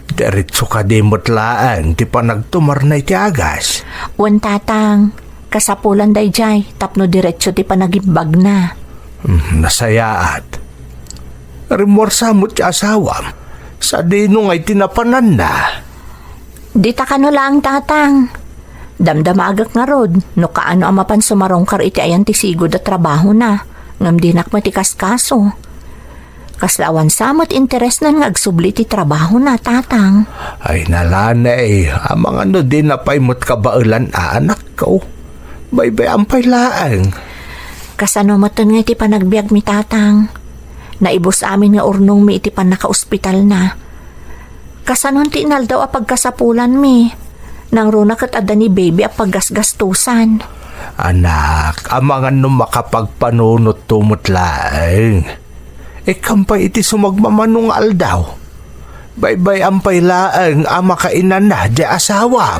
Diretso ka di mutlaan, di pa nagtumar na iti agas. Wan tatang, kasapulan day jay, tapno diretso ti panagimbag na. Nasayaat. Rimorsa mo't ti asawam, sa dino nga'y tinapanan na. Dita ka no lang tatang. Damdamagak nga rod, no kaano ang mapan sumarong kar iti ayan ti sigod at trabaho na, ngam dinak matikas kaso. Kaslawan samot interes na nga agsubli ti trabaho na tatang. Ay nalanay, amang ano din na pa'y mo't kabailan anak ko. Baybay ang pailaang. Kasano matan nga iti panagbiag mi tatang. Naibos amin nga urnong mi iti pan naka-ospital na. Kasanon ti inal daw a pagkasapulan mi. Nang runa kat ada ni baby a paggasgastusan. Anak, amangan no makapagpanunot tumutlaeng. Kampay iti sumagmamanong aldaw. Baybay ang pailaang ama kainan na di asawam.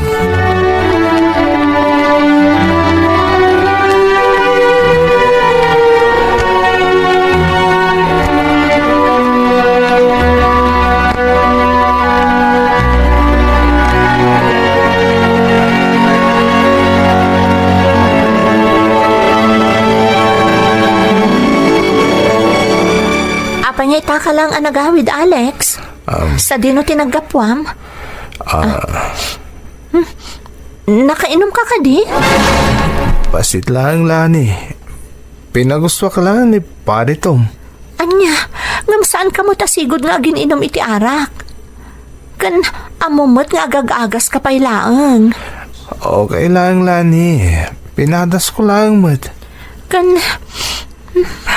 Apanyay ka lang ang nagawid, Alex. Sa dino tinagapwam. Nakainom ka di? Pasit lang lani. Pinagusto ka lang ni pare Tom. Anya, ngam saan ka mo tasigod nga gininom iti arak? Kan amumot nga agag-agas ka pailaang. Okay lang lani. Pinadas ko lang mat. Kan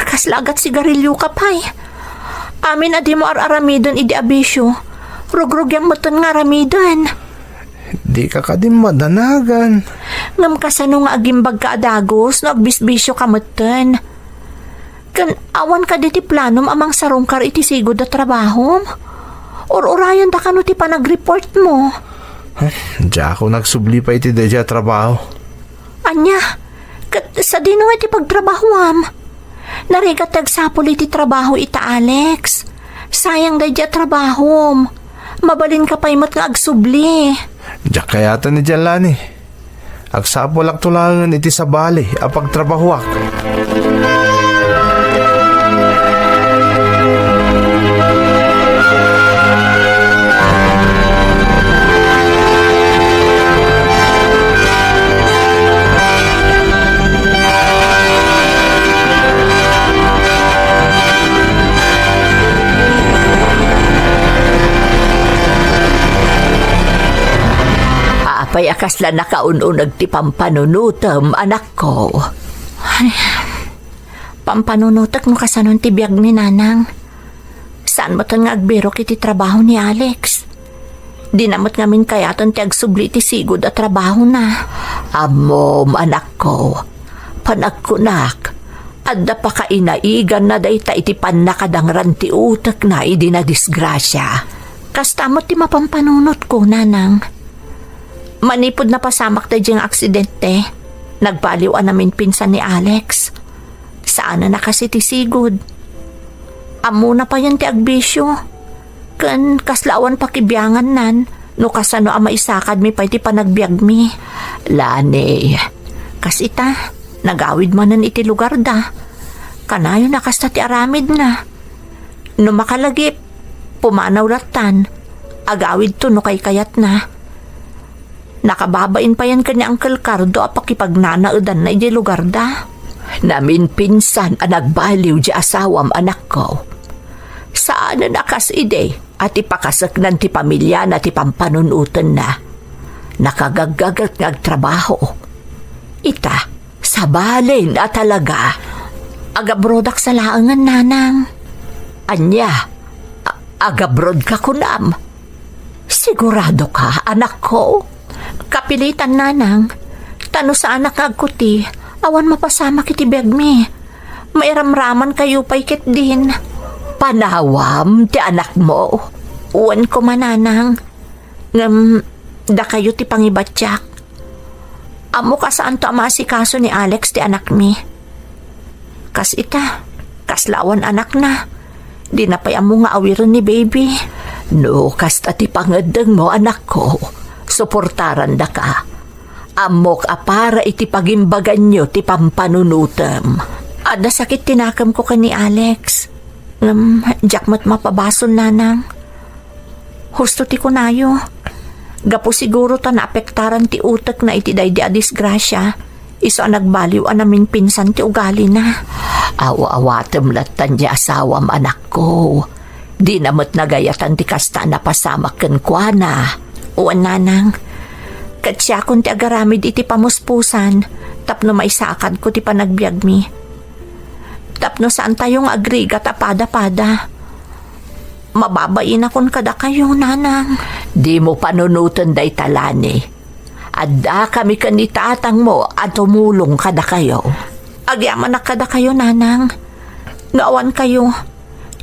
kaslagat sigarilyo ka pay. Amin adi mo ar-aramidon idi abisyo. Rugrug yung muton nga aramidon. Di ka din madanagan. Ngam kasano nga agimbag ka adagos no agbisbisyo ka muton. Kan awan ka diti planom amang sarungkar iti sigod na trabaho. Or urayan da ka no ti panag-report mo. Diya ako nagsubli pa iti deja trabaho. Anya, sa dino iti pagtrabahoam. Narigat tagsapol iti trabaho ita Alex. Sayang dadya trabaho. Mabalin ka pa'y mat nga agsubli. Diyak kayata ni Jalani. Agsapo lang tulangan iti sa bali ang pagtrabahuak. Apay akas la nakaununag ti pampanunutom, anak ko. Ay, pampanunutak no kasanon ti biyag ni nanang. Saan mo tan nga agbiro kiti trabaho ni Alex? Di namot ngamin kayaton ti agsubli ti sigod at trabaho na. Amom, anak ko. Panagkunak. Adda pa kainaigan na dayta iti panakadangran ti utak na idi na disgrasya. Kastamot ti mapampanunot ko, nanang. Manipod na pasamak tayo diyang aksidente. Nagbaliwan namin pinsan ni Alex. Saan na kasi ti sigod? Amo na pa yan ti agbisyo. Kan kaslawan pakibiyangan nan. No kasano ama isakad mi pa iti panagbiag mi. Lani. Kasita, nagawid manan iti lugar da. Kanayo na kasta ti aramid na. No makalagip, pumanaw latan. Agawid to no kay kayat na. Nakababain pa yan kanya Uncle Cardo apakipagnanaudan na iti lugar da. Namin pinsan ang nagbaliw di asawam anak ko. Saan na nakas ide at ipakasak ng ti pamilya na ti pampanunutan na. Nakagagagat ngagtrabaho. Ita, sabalin at talaga. Agabrodak sa laangan, nanang. Anya, agabrod ka kunam. Sigurado ka, anak ko? Kapilitan, nanang. Tano sa anak agkuti, awan mapasama kiti begmi. Mairamraman kayo pa'y kit din. Panawam ti anak mo. Uwan ko mananang. Da kayo ti pangibatyak. Amo ka saan to amasikaso ni Alex ti anak mi. Kas ita, kaslawan anak na. Di na pa'y amo nga awiran ni baby. No, kasta ti pangadang mo anak ko. Suportaran da ka. Amok para iti pagimbagan nyo ti pampanunutem. Ada sakit tinakam ko ka ni Alex. Jakmat mapabason, nanang. Husto ti kunayo. Gapo siguro ta naapektaran ti utak na iti day di adisgrasya. Iso ang nagbaliw namin pinsan ti ugali na. Awa-awatem latan di asawam anak ko. Di namot nagayatan ti kasta na pasamak ken kuana. Uwan, nanang, katsya kung ti agaramid iti pamuspusan, tapno maisakad ko ti panagbiag mi. Tapno saan tayong agriga tapada-pada. Mababain akon kada kayo, nanang. Di mo panunutan day talani. Adda kami kanitatang mo at tumulong kada kayo. Agyaman na kada kayo, nanang. Ngawan kayo.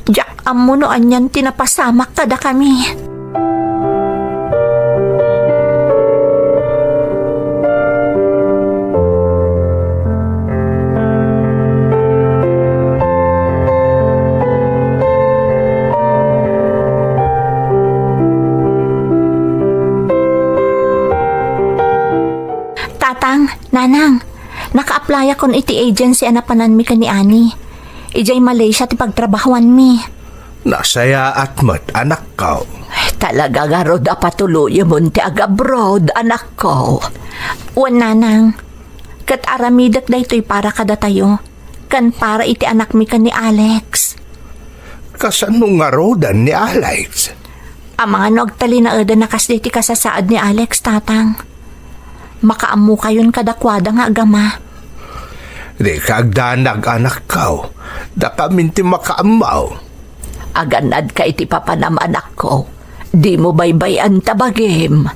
Diyak amuno anyan tinapasamak kada kami. Tatang, nanang, naka-apply akon iti agency anapanan mi ka ni Ani. Ijay Malaysia ti pagtrabahuan mi. Nasaya at mat, anak ko. Talaga garo da patuloy mo ti agabroad, anak ko. Wan, nanang, kat aramidak da ito'y para kada tayo. Kan para iti anak mi ka ni Alex. Kasano nga rodan ni Alex? Ang mga nagtali na eda nakasditi kasasaad ni Alex, tatang. Makaamu kayon kadakwada nga agama. Di kagdanag anak ko. Da kaminti makaamaw. Aganad ka iti papanam anak ko. Di mo baybayan tabagim.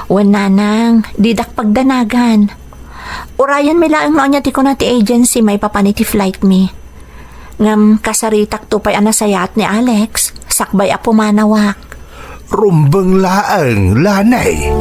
Wananang, didak pagdanagan. Urayan may laang noon niya ti ko na ti agency may papaniti flight me. Ngam kasaritak to pa'y anasayat ni Alex. Sakbay apo manawak. Rumbang laang, lanay.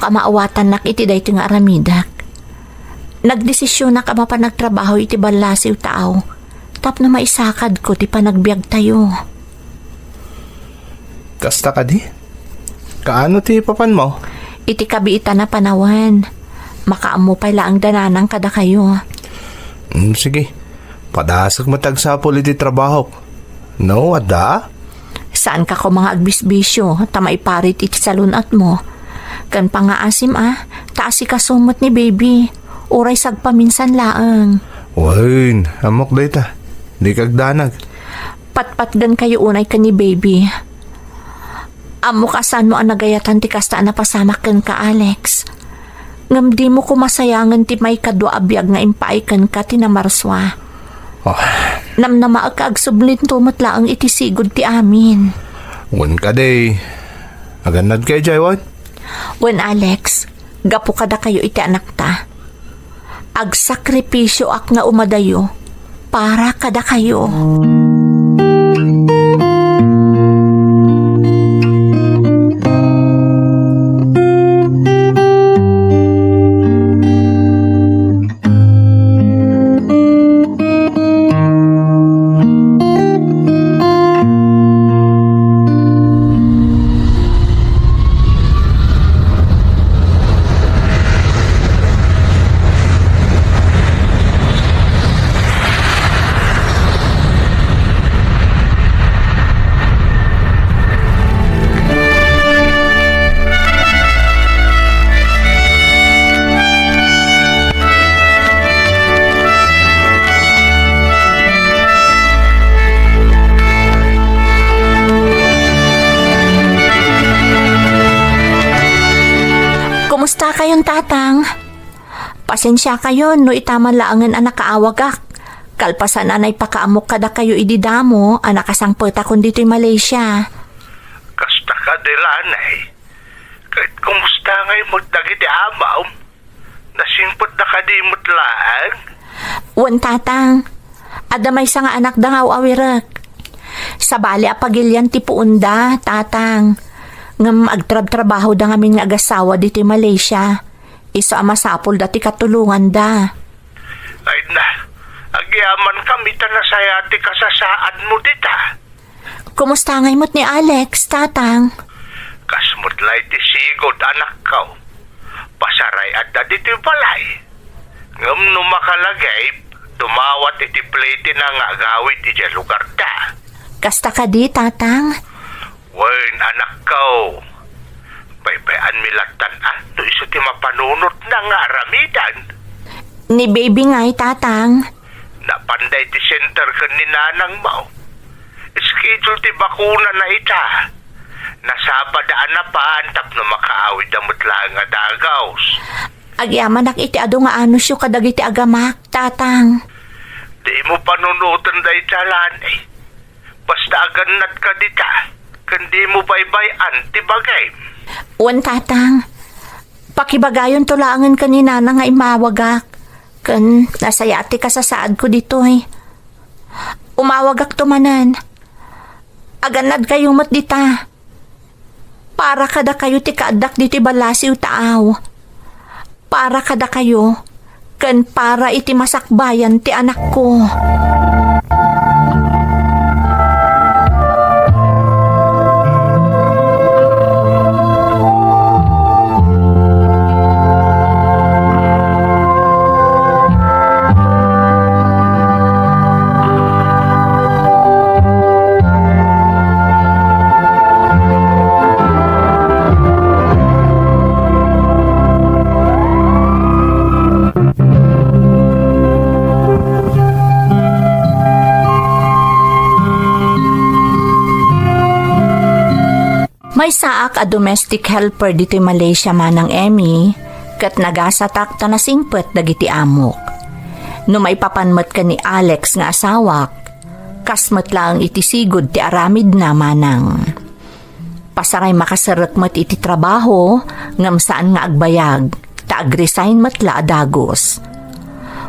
ka maawatan nak iti day nga aramidak. Nagdesisyon na ka mapanagtrabaho iti balasiw tao. Tap na maisakad ko ti panagbiag tayo. Kasta ka di? Kaano ti papan mo? Iti kabiita na panawan. Makaamo pala ang dananang kada kayo. Sige, padasag matagsapol iti trabaho. No, ada? Saan ka ko mga agbisbisyo? Tamay parit iti salunat mo. Kan pangaasim taasi ka sumot ni baby. Uray sagpaminsan laang. Wain, amok data. Di kagdanag. Patpatgan kayo unay ka ni baby. Amo kasan mo ang nagayatan ti kasta na pasamak kan ka, Alex. Ngam di mo kumasayangan ti may kadwa abiyag nga impaikan ka ti namarswa. Oh, Namnama ka agsublin tumot laang iti sigod ti amin. wan ka day. Aganad kay Jaiwan? Wen Alex, gapo kada kayo iti anak ta. Agsakripisyo ak nga umadayo para kada kayo. Kumusta kayong tatang? Pasensya kayo no itaman laangan anak kaawagak. Kalpasan anay pakaamok kada kayo ididamo anak kasangpeta kun dito'y Malaysia. Kasta ka dilanay. Kahit kumusta ngay mo dagiti amaw. Nasimpot na ka di mo't laan. Wan tatang, adamay sa nga anak dangaw awirak. Sa bali apagilyan ti puunda, tatang. Ngam agtrab-trabaho da ngamin nga agasawa dito'y Malaysia. Iso amasapol dati katulungan da. Ay na, agyaman kami tanasayati kasasaan mo dita. Kumusta ngay mo't ni Alex, tatang? Kasmut lay ti sigod anak kaw. Pasaray at diti balay. Ngam numakalagay, dumawat iti plate na nga gawid iti lugar da. Kasta ka di, tatang? Wen anak kaw. Baybayan milatan to iso ti mapanunot na nga aramidan. Ni baby ngay, tatang. Napanday ti center ka ni nanang mo. Schedule ti bakuna na ita. Nasabadaan na pa antap na makaawid amot lang nga dagaws. Agyaman iti ado nga ano siyo kadagiti agamak, tatang. Di mo panunutan da italan eh. Basta aganat ka dita. Kandi mo baybayan ti bagay. Wan, tatang. Pakibagayon tulangan kanina na nga imawagak. Kan nasayati ka sa saad ko dito eh. Umawagak tumanan. Aganad kayo mat dita. Para kada kayo ti kaadak diti balasiw taaw. Para kada kayo. Kan para iti masakbayan ti anak ko. May saak a domestic helper dito'y Malaysia manang Emmy, kat nagasatak ta na singpet dagiti amok. No may papanmat ka ni Alex nga asawak, kasmat lang iti sigod ti aramid na manang. Pasaray makasarak mat iti trabaho, ngam saan nga agbayag, ta agresign matla adagos.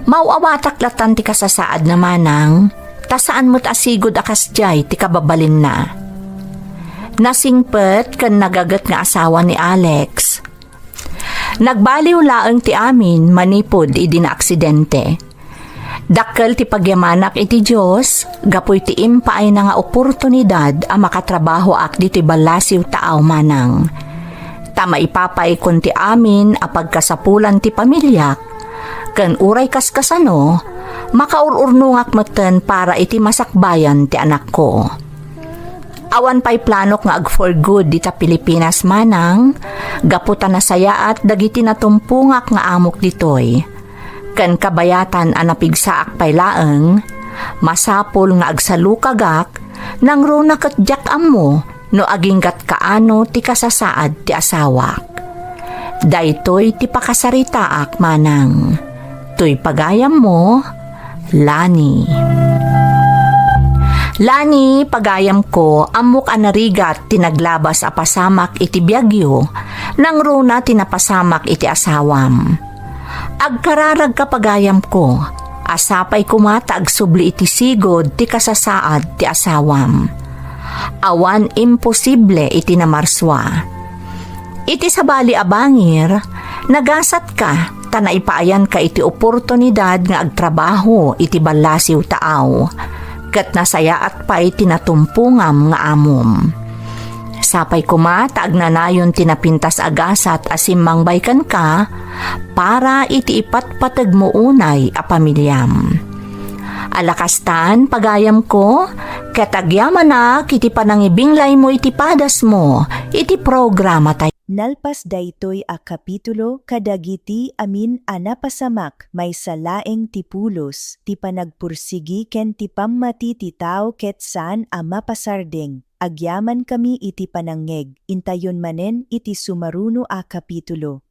Mauawatak latan ti kasasaad na manang, ta saan mo't asigod akas jay ti kababalin na. Nasingpet kan nagagat nga asawa ni Alex. Nagbaliw laeng ti amin manipod idi na aksidente. Dakkel ti pagyamanak iti Diyos, gapoy ti impaay na nga oportunidad a makatrabaho ak diti balasiw taaw manang. Tama ipapay kon ti amin a pagkasapulan ti pamilyak, ken uray kaskasano, makaururnungak meten para iti masakbayan ti anak ko. Awan pa'y planok nga ag for good dita Pilipinas manang, gaputan na saya at dagiti natumpungak nga amok ditoy. Ken kabayatan anapigsaak pay laeng, masapol nga agsalukagak, nang runa ket jak ammo, no aginggat kaano ti kasasaad ti asawak. Daytoy ti pakasaritaak manang. Tuy pagayam mo, Lani. Lani, pagayam ko, amok anarigat tinaglabas a pasamak iti biagyo, nang runa tinapasamak iti asawam. Agkararag kapagayam ko, asapay kumata agsubli iti sigod ti kasasaad ti asawam. Awan imposible iti namarswa. Iti sabali abangir, nagasat ka, tanaipaayan ka iti oportunidad nga agtrabaho iti balasiw taaw, ket nasayaat pa iti natumpungam nga amom. Sapay kumata agnanayon tinapintas agasat asimmang baykan ka, para iti ipatpatag mo unay a pamilyam. Alakastan, pagayam ko, katagyaman na kiti panangibinglay mo iti padas mo, iti programa tayo. Nalpas daytoy a kapitulo kadagiti amin a napasamak may salaeng ti pulos, ti panagpursigi ken ti pammati ti tao ket saan a mapasardeng. Agyaman kami iti panangeg, intayon manen iti sumaruno a kapitulo.